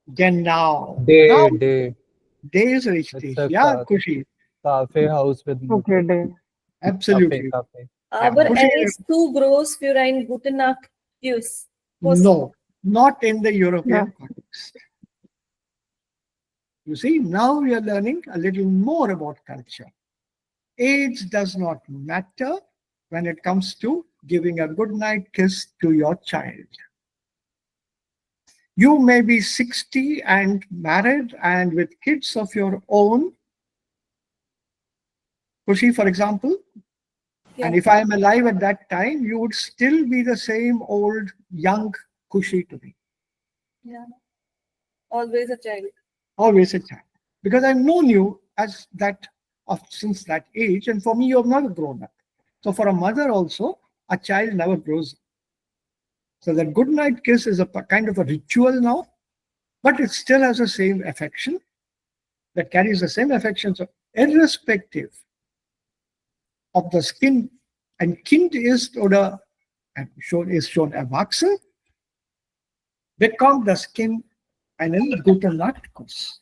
Genau. Day, Now, day. D ist richtig. It's a Ja, car. Kushi. Cafe house with Okay, day. Absolutely. Cafe. Aber Kushi, ist zu groß für ein Gute Nacht Kuss. no, not in the European Yeah. context. You see, now we are learning a little more about culture. Age does not matter when it comes to giving a good night kiss to your child. You may be 60 and married and with kids of your own. Kushi, for example, Yeah. and if I am alive at that time, you would still be the same old young Kushi to me. Yeah. Always a child. Always a child. Because I've known you as that since that age, and for me, you have never grown up. So for a mother also, a child never grows up. So that good night kiss is a kind of a ritual now, but it still has the same affection, that carries the same affection. So irrespective of the skin, and Kind ist oder ist schon erwachsen, bekommt das Kind einen guten Nachtkuss.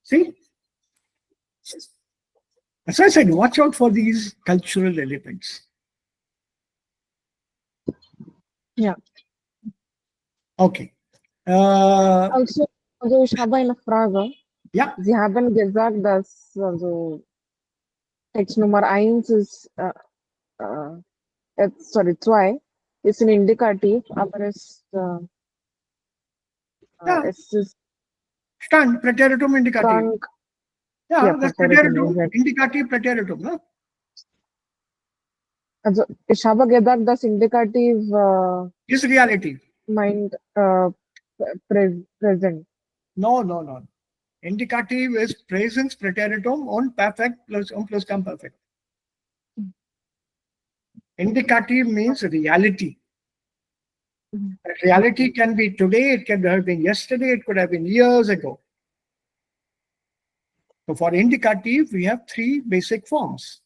See? As I said, watch out for these cultural elements. Ja. Okay. Also ich habe eine Frage. Ja, Sie haben gesagt, dass also Text Nummer 1 ist, sorry, 2 ist ein Indikativ, aber Yeah. es ist Stand, Präteritum, Indikativ. krank. Yeah, Ja, that's Präteritum, Präteritum, exact. Indikativ, Präteritum. No? Also, ich habe gedacht, das Indikativ Is reality. meint present. No. Indicative is presence, Präteritum und Perfekt plus Pluskam-Perfekt. Indicative means reality. Mhm. Reality can be today, it can have been yesterday, it could have been years ago. So for indicative, we have three basic forms.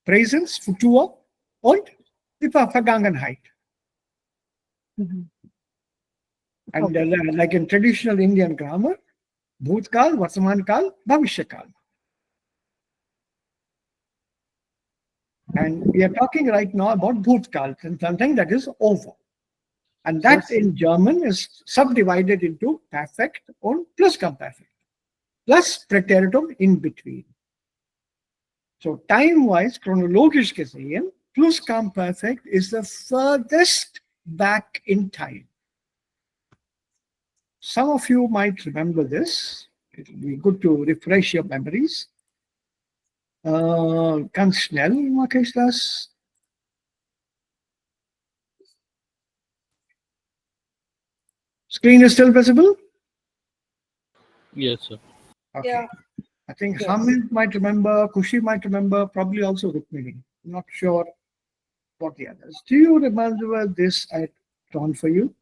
Presence, Futur und die Vergangenheit. Mhm. And like in traditional Indian grammar, Bhutkal, Vartamankal, Bhavishyakal. And we are talking right now about Bhutkal, something that is over. And that Yes. in German is subdivided into Perfekt und Pluskam-Perfekt. Plus Präteritum in between. So time-wise, chronologisch gesehen, Pluskam-Perfekt is the furthest back in time. Some of you might remember this. It will be good to refresh your memories. Ganz schnell mache ich das. Screen is still visible? Yes, sir. Okay. Yeah. I think Yes. Hamid might remember, Kushi might remember, probably also Rukmini. Not sure what the others. Do you remember this I had drawn for you?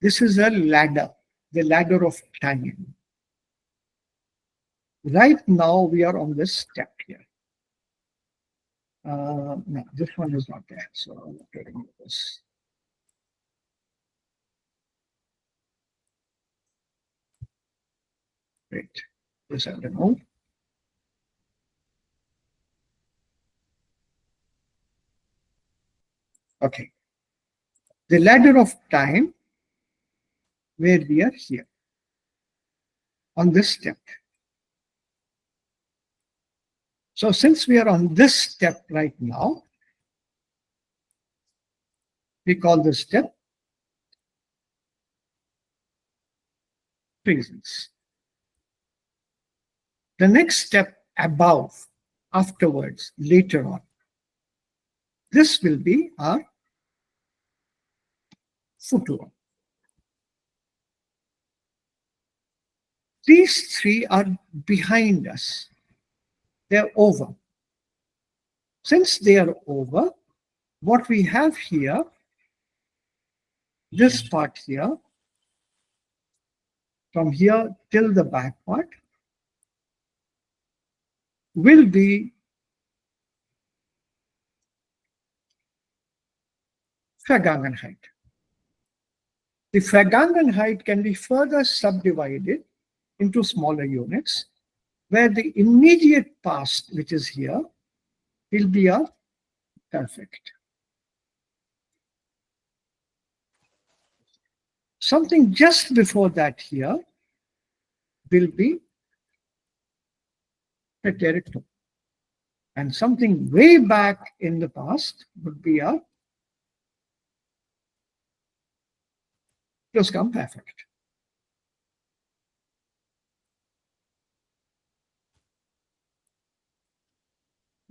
This is a ladder, the ladder of time. Right now, we are on this step here. No, this one is not there, so I'll have to remove this. Great. This I'll remove. Okay. The ladder of time, where we are here, on this step. So since we are on this step right now, we call this step presence. The next step above, afterwards, later on, this will be our futur. These three are behind us. They're over. Since they are over, what we have here, this part here, from here till the back part, will be Vergangenheit. The Vergangenheit can be further subdivided into smaller units, where the immediate past, which is here, will be our perfect. Something just before that here will be Präteritum. And something way back in the past would be our Pluscuamperfect.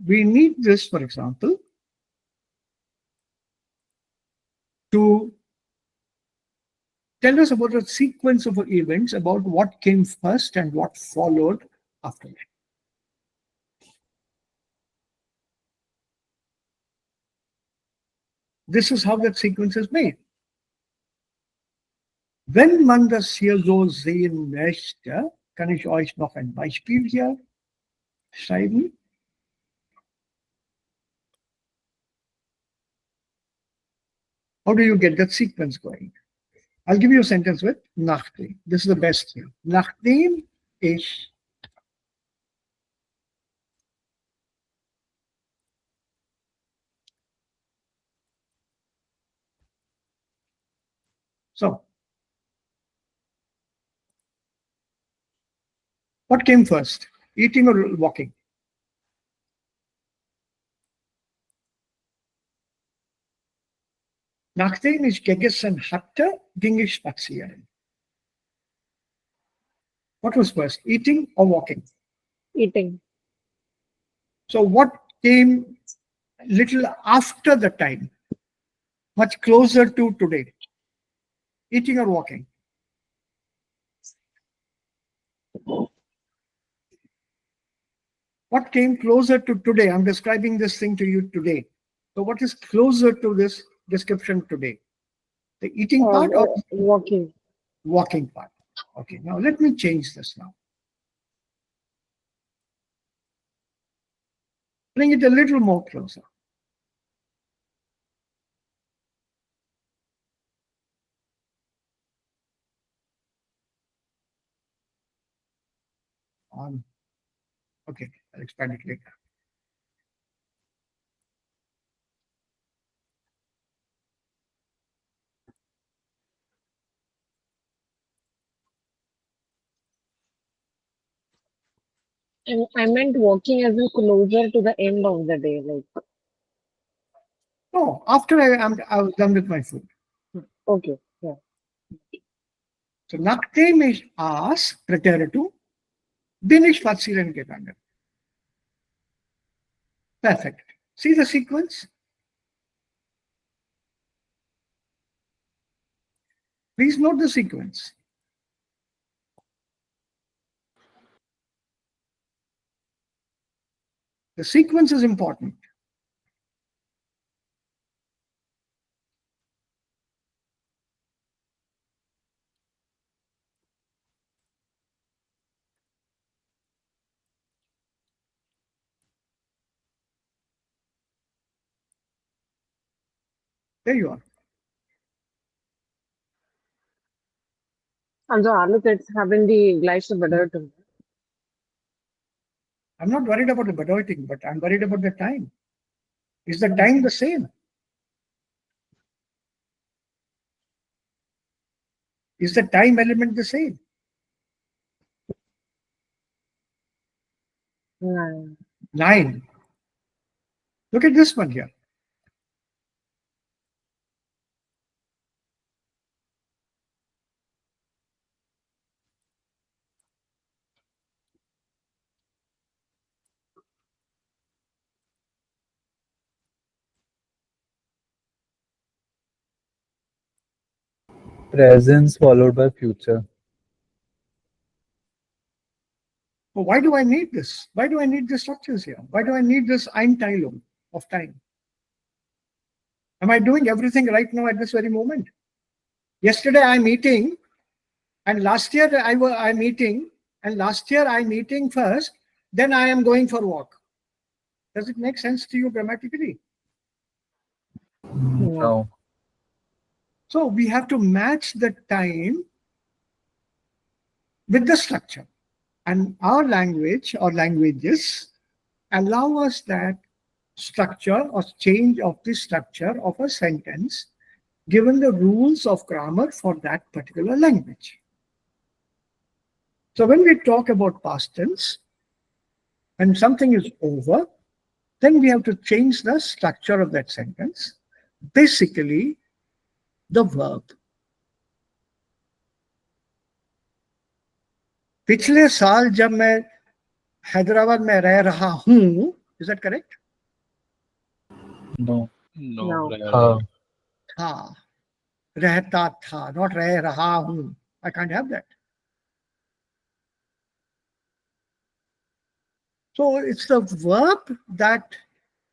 We need this, for example, to tell us about a sequence of events, about what came first and what followed after that. This is how that sequence is made. Wenn man das hier so sehen möchte, kann ich euch noch ein Beispiel hier schreiben. How do you get that sequence going? I'll give you a sentence with nachdem. This is the best here. Nachdem ich So, what came first, eating or walking? Nachdem ich gegessen hatte, ging ich spazieren. What was first, eating or walking? Eating. So what came little after the time, much closer to today? Eating or walking? What came closer to today? I'm describing this thing to you today. So what is closer to this description today? The eating part or Walking. walking part? Okay, now let me change this now. Bring it a little more closer. Okay, I'll expand it later. And I meant walking as in closer to the end of the day, like. No, after I was done with my food. Okay, yeah. So nachdem ich aß, preteritum, bin ich spazieren gegangen. Perfect. See the sequence? Please note the sequence. The sequence is important. There you are. Also alle kids haben die gleiche Bedeutung. I'm not worried about the bedeutung, but I'm worried about the time. Is the time the same? Is the time element the same? Nein. 9. Look at this one here. Presence followed by future. Well, why do I need this? Why do I need the structures here? Why do I need this Einteilung of time? Am I doing everything right now at this very moment? Yesterday I'm eating, and last year I'm eating, and last year I'm eating first, then I am going for walk. Does it make sense to you grammatically? No. So we have to match the time with the structure. And our language or languages allow us that structure or change of the structure of a sentence given the rules of grammar for that particular language. So when we talk about past tense, when something is over, then we have to change the structure of that sentence. Basically, the verb. पिछले साल जब मैं हैदराबाद में रह रहा हूं, is that correct? No. No. था, रहता था, not रह रहा हूं. I can't have that. So it's the verb that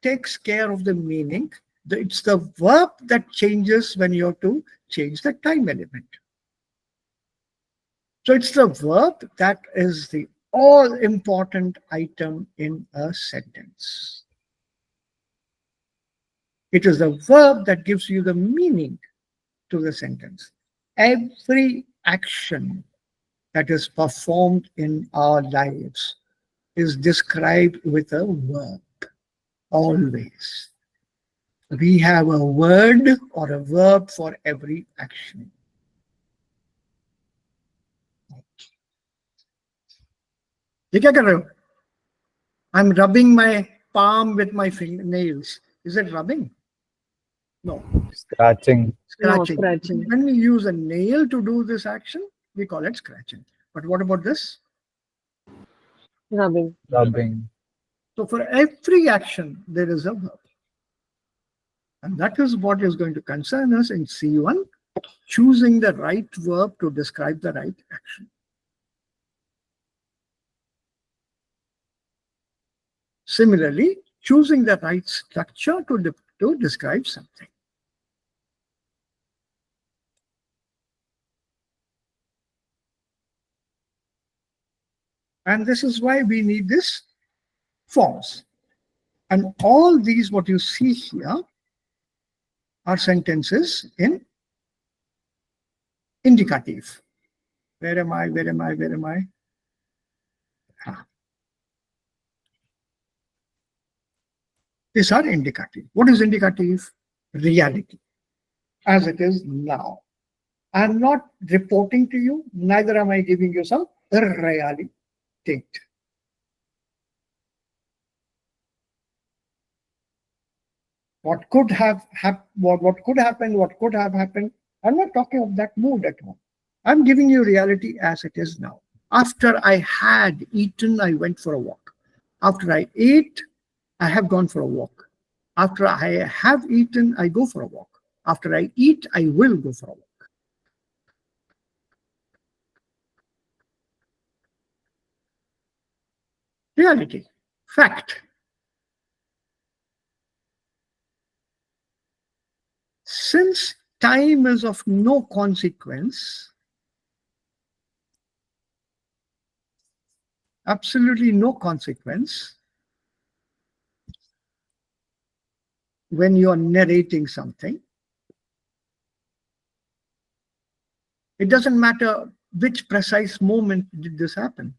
takes care of the meaning. It's the verb that changes when you have to change the time element. So it's the verb that is the all-important item in a sentence. It is the verb that gives you the meaning to the sentence. Every action that is performed in our lives is described with a verb, always. We have a word or a verb for every action. ये क्या कर रहे हो? I'm rubbing my palm with my nails. Is it rubbing? No. Scratching. No, Scratching. scratching. When we use a nail to do this action, we call it scratching. But what about this? Rubbing. Rubbing. So for every action, there is a verb. And that is what is going to concern us in C1, choosing the right verb to describe the right action. Similarly, choosing the right structure to describe something. And this is why we need this forms. And all these, what you see here, are sentences in indicative. Where am I? Where am I? Where am I? These are indicative. What is indicative? Reality, as it is now. I am not reporting to you, neither am I giving you some irreality. What could have happened, what could happen, what could have happened. I'm not talking of that mood at all. I'm giving you reality as it is now. After I had eaten, I went for a walk. After I ate, I have gone for a walk. After I have eaten, I go for a walk. After I eat, I will go for a walk. Reality, fact. Since time is of no consequence, absolutely no consequence, when you are narrating something, it doesn't matter which precise moment did this happen.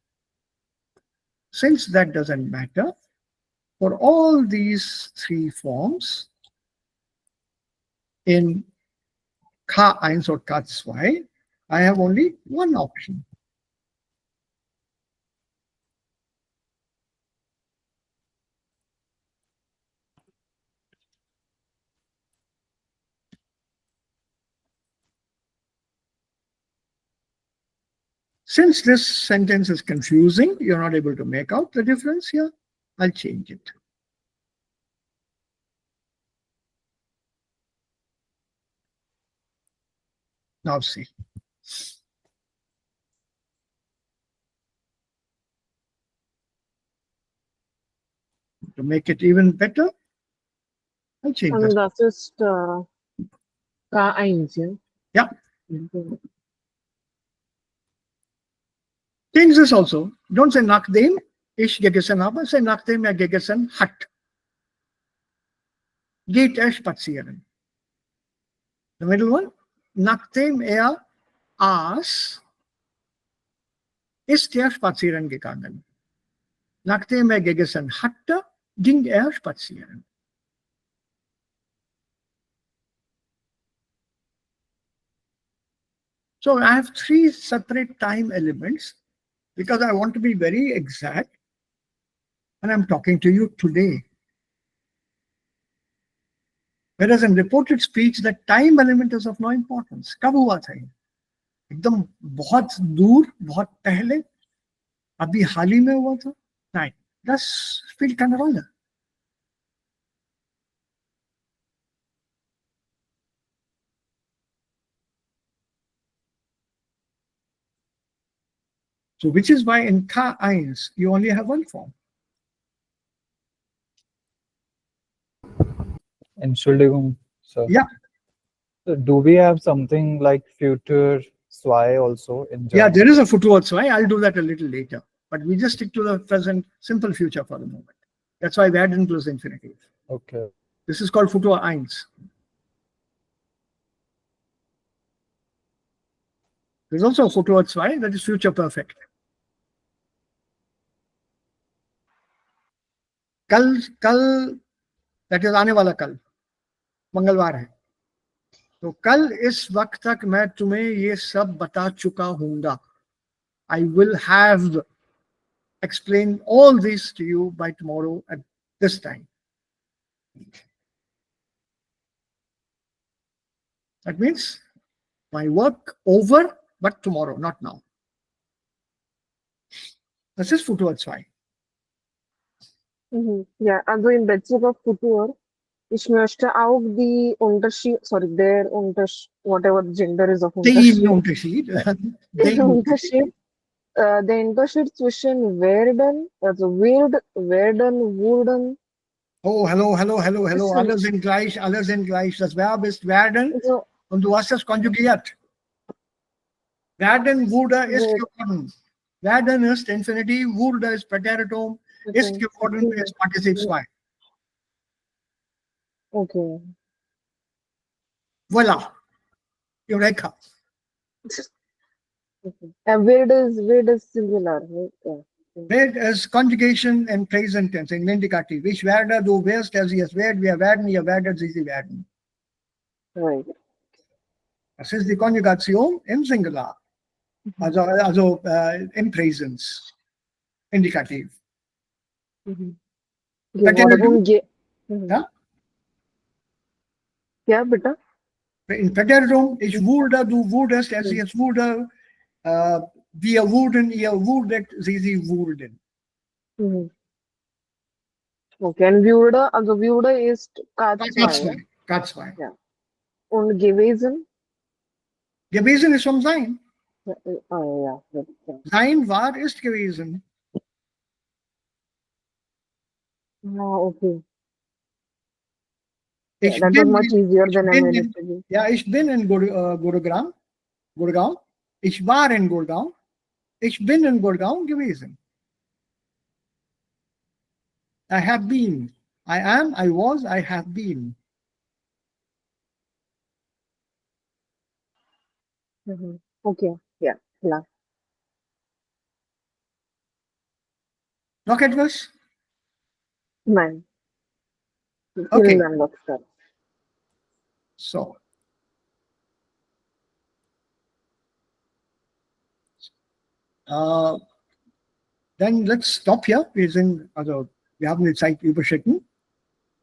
Since that doesn't matter, for all these three forms in K1 or K2, I have only one option. Since this sentence is confusing, you're not able to make out the difference here, I'll change it. Now see. To make it even better, I'll change this. And das ist K1, ja? Yeah. Mhm. Change this also. Don't say nachdem ich gegessen habe, say nachdem gegessen hat. Geht spazieren. The middle one, nachdem aß, ist spazieren gegangen. Nachdem gegessen hatte, ging spazieren. So I have three separate time elements because I want to be very exact, and I'm talking to you today. Whereas in reported speech, the time element is of no importance. कब हुआ था ये? एकदम बहुत दूर, बहुत पहले, अभी हाल ही में हुआ था? Nein, das spielt keine Rolle. So which is why in K1 you only have one form. Entschuldigung, sir. Yeah. So do we have something like future zwei also in German? Yeah, there is a future, so I'll do that a little later. But we just stick to the present simple future for the moment. That's why we add plus infinitive. Okay. This is called Futur 1. There's also a Futur 2, that is future perfect. कल that is आने वाला कल, मंगलवार है. तो कल इस वक्त तक मैं तुम्हें ये सब बता चुका हूँगा. I will have explain all this to you by tomorrow at this time. That means my work over, but tomorrow, not now. Das ist Futur 2. Ja, also in Bezug auf Kultur, ich möchte auch die Unterschied, sorry, whatever gender is of Den Unterschied, Unterschied. Den Unterschied, der Unterschied zwischen werden, also werden, wurden, Oh, hallo. Ist- Alle sind gleich, alle sind gleich. Das Verb ist werden also, und du hast es konjugiert. Werden, wurde, ist Wird. geworden. Werden ist Infinitiv, wurde ist Präteritum, ist okay, geworden ist Partizip 2. okay. Voilà. Eureka. Okay. Wird is singular, right? Yeah. Wird ist Conjugation in Present Tense, in Indikativ. Ich werde, du wirst, er, sie, es wird, wir werden, ihr werdet, sie werden. Right. Das ist die Konjugation im Singular. Also im Präsens. Indikativ. Okay, Präteritum, ja? Ja, bitte? in Präteritum, ich wurde, du wurdest, er, sie, es wurde, wir wurden, ihr wurdet, sie wurden. Okay, und würde ist K2, K2. ja? Und gewesen? Gewesen ist vom Sein. Ja, ja. Sein war, ist gewesen. Okay. Ich That was bin, much easier than I made in, it to be. ja, ich bin in Gurgaon. Ich war in Gurgaon. Ich bin in Gurgaon gewesen. I have been. I am, I was, I have been. Okay, ja, klar. Noch etwas? Nein. Okay. Vielen Dank, Doktor. So. Then let's stop here. Wir haben die Zeit überschritten.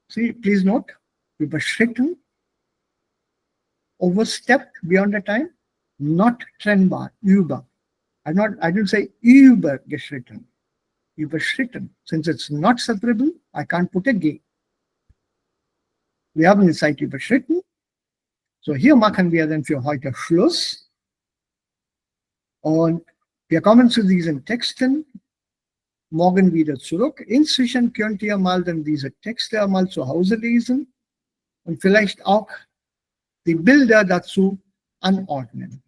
See, please note, überschritten. Overstepped beyond the time. Not trennbar, über. I didn't say übergeschritten. Überschritten. Since it's not separable, I can't put a G. Wir haben die Zeit überschritten. So, hier machen wir dann für heute Schluss. Und wir kommen zu diesen Texten morgen wieder zurück. Inzwischen könnt ihr mal dann diese Texte mal zu Hause lesen und vielleicht auch die Bilder dazu anordnen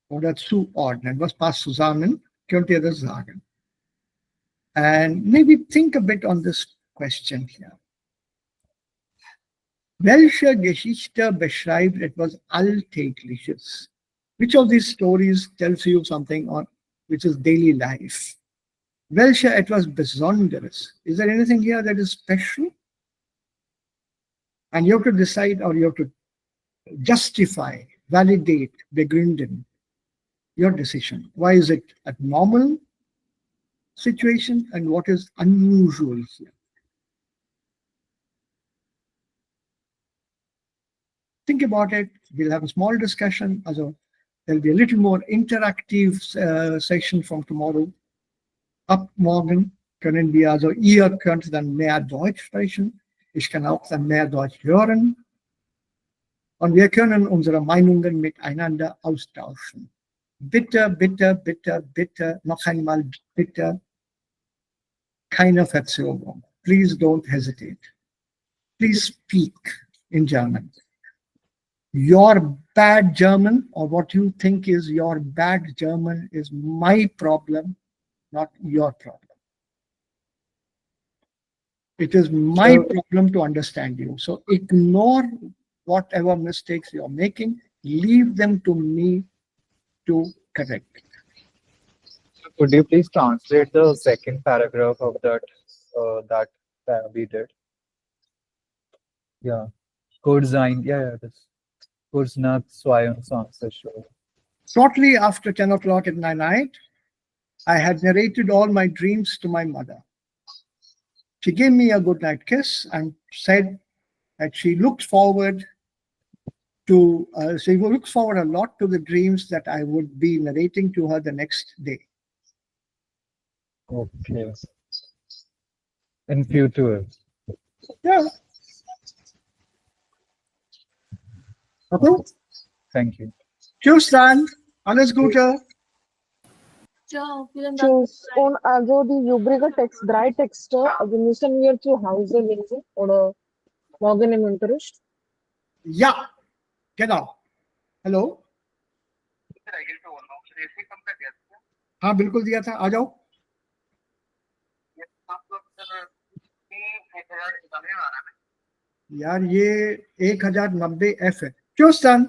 oder zuordnen. Was passt zusammen? Könnt ihr das sagen? And maybe think a bit on this question here. Welche Geschichte beschreibt etwas Alltägliches? Which of these stories tells you something on which is daily life? Welche etwas Besonderes? Is there anything here that is special? And you have to decide, or you have to justify, validate, begründen your decision. Why is it a normal situation and what is unusual here? Think about it. We'll have a small discussion. Also, there'll be a little more interactive session from tomorrow. Ab morgen können wir, also ihr könnt dann mehr Deutsch sprechen. Ich kann auch dann mehr Deutsch hören. Und wir können unsere Meinungen miteinander austauschen. Bitte, bitte, bitte, bitte, noch einmal bitte, keine Verzögerung. Please don't hesitate. Please speak in German. Your bad German, or what you think is your bad German, is my problem, not your problem. It is my problem to understand you. So ignore whatever mistakes you're making, leave them to me to correct. Could you please translate the second paragraph of that we did? Yeah. Kurz sein, yeah, this. Kurz nach 22 Uhr. Shortly after 10 o'clock at night, I had narrated all my dreams to my mother. She gave me a goodnight kiss and said that she looks forward a lot to the dreams that I would be narrating to her the next day. Okay. In future. Yeah. Okay. Thank you. Tschüss dann. Alles Gute. Ciao, vielen Dank. Tschüss. Und also die übrige Text, 3 Texte, also müssen wir zu Hause lesen oder morgen im Unterricht? Ja, genau. Hello हाँ बिल्कुल दिया था आ जाओ यार ये 1090 F है क्यों सन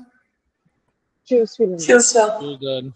Tschüss, vielen Dank. Tschüss, sir. So then.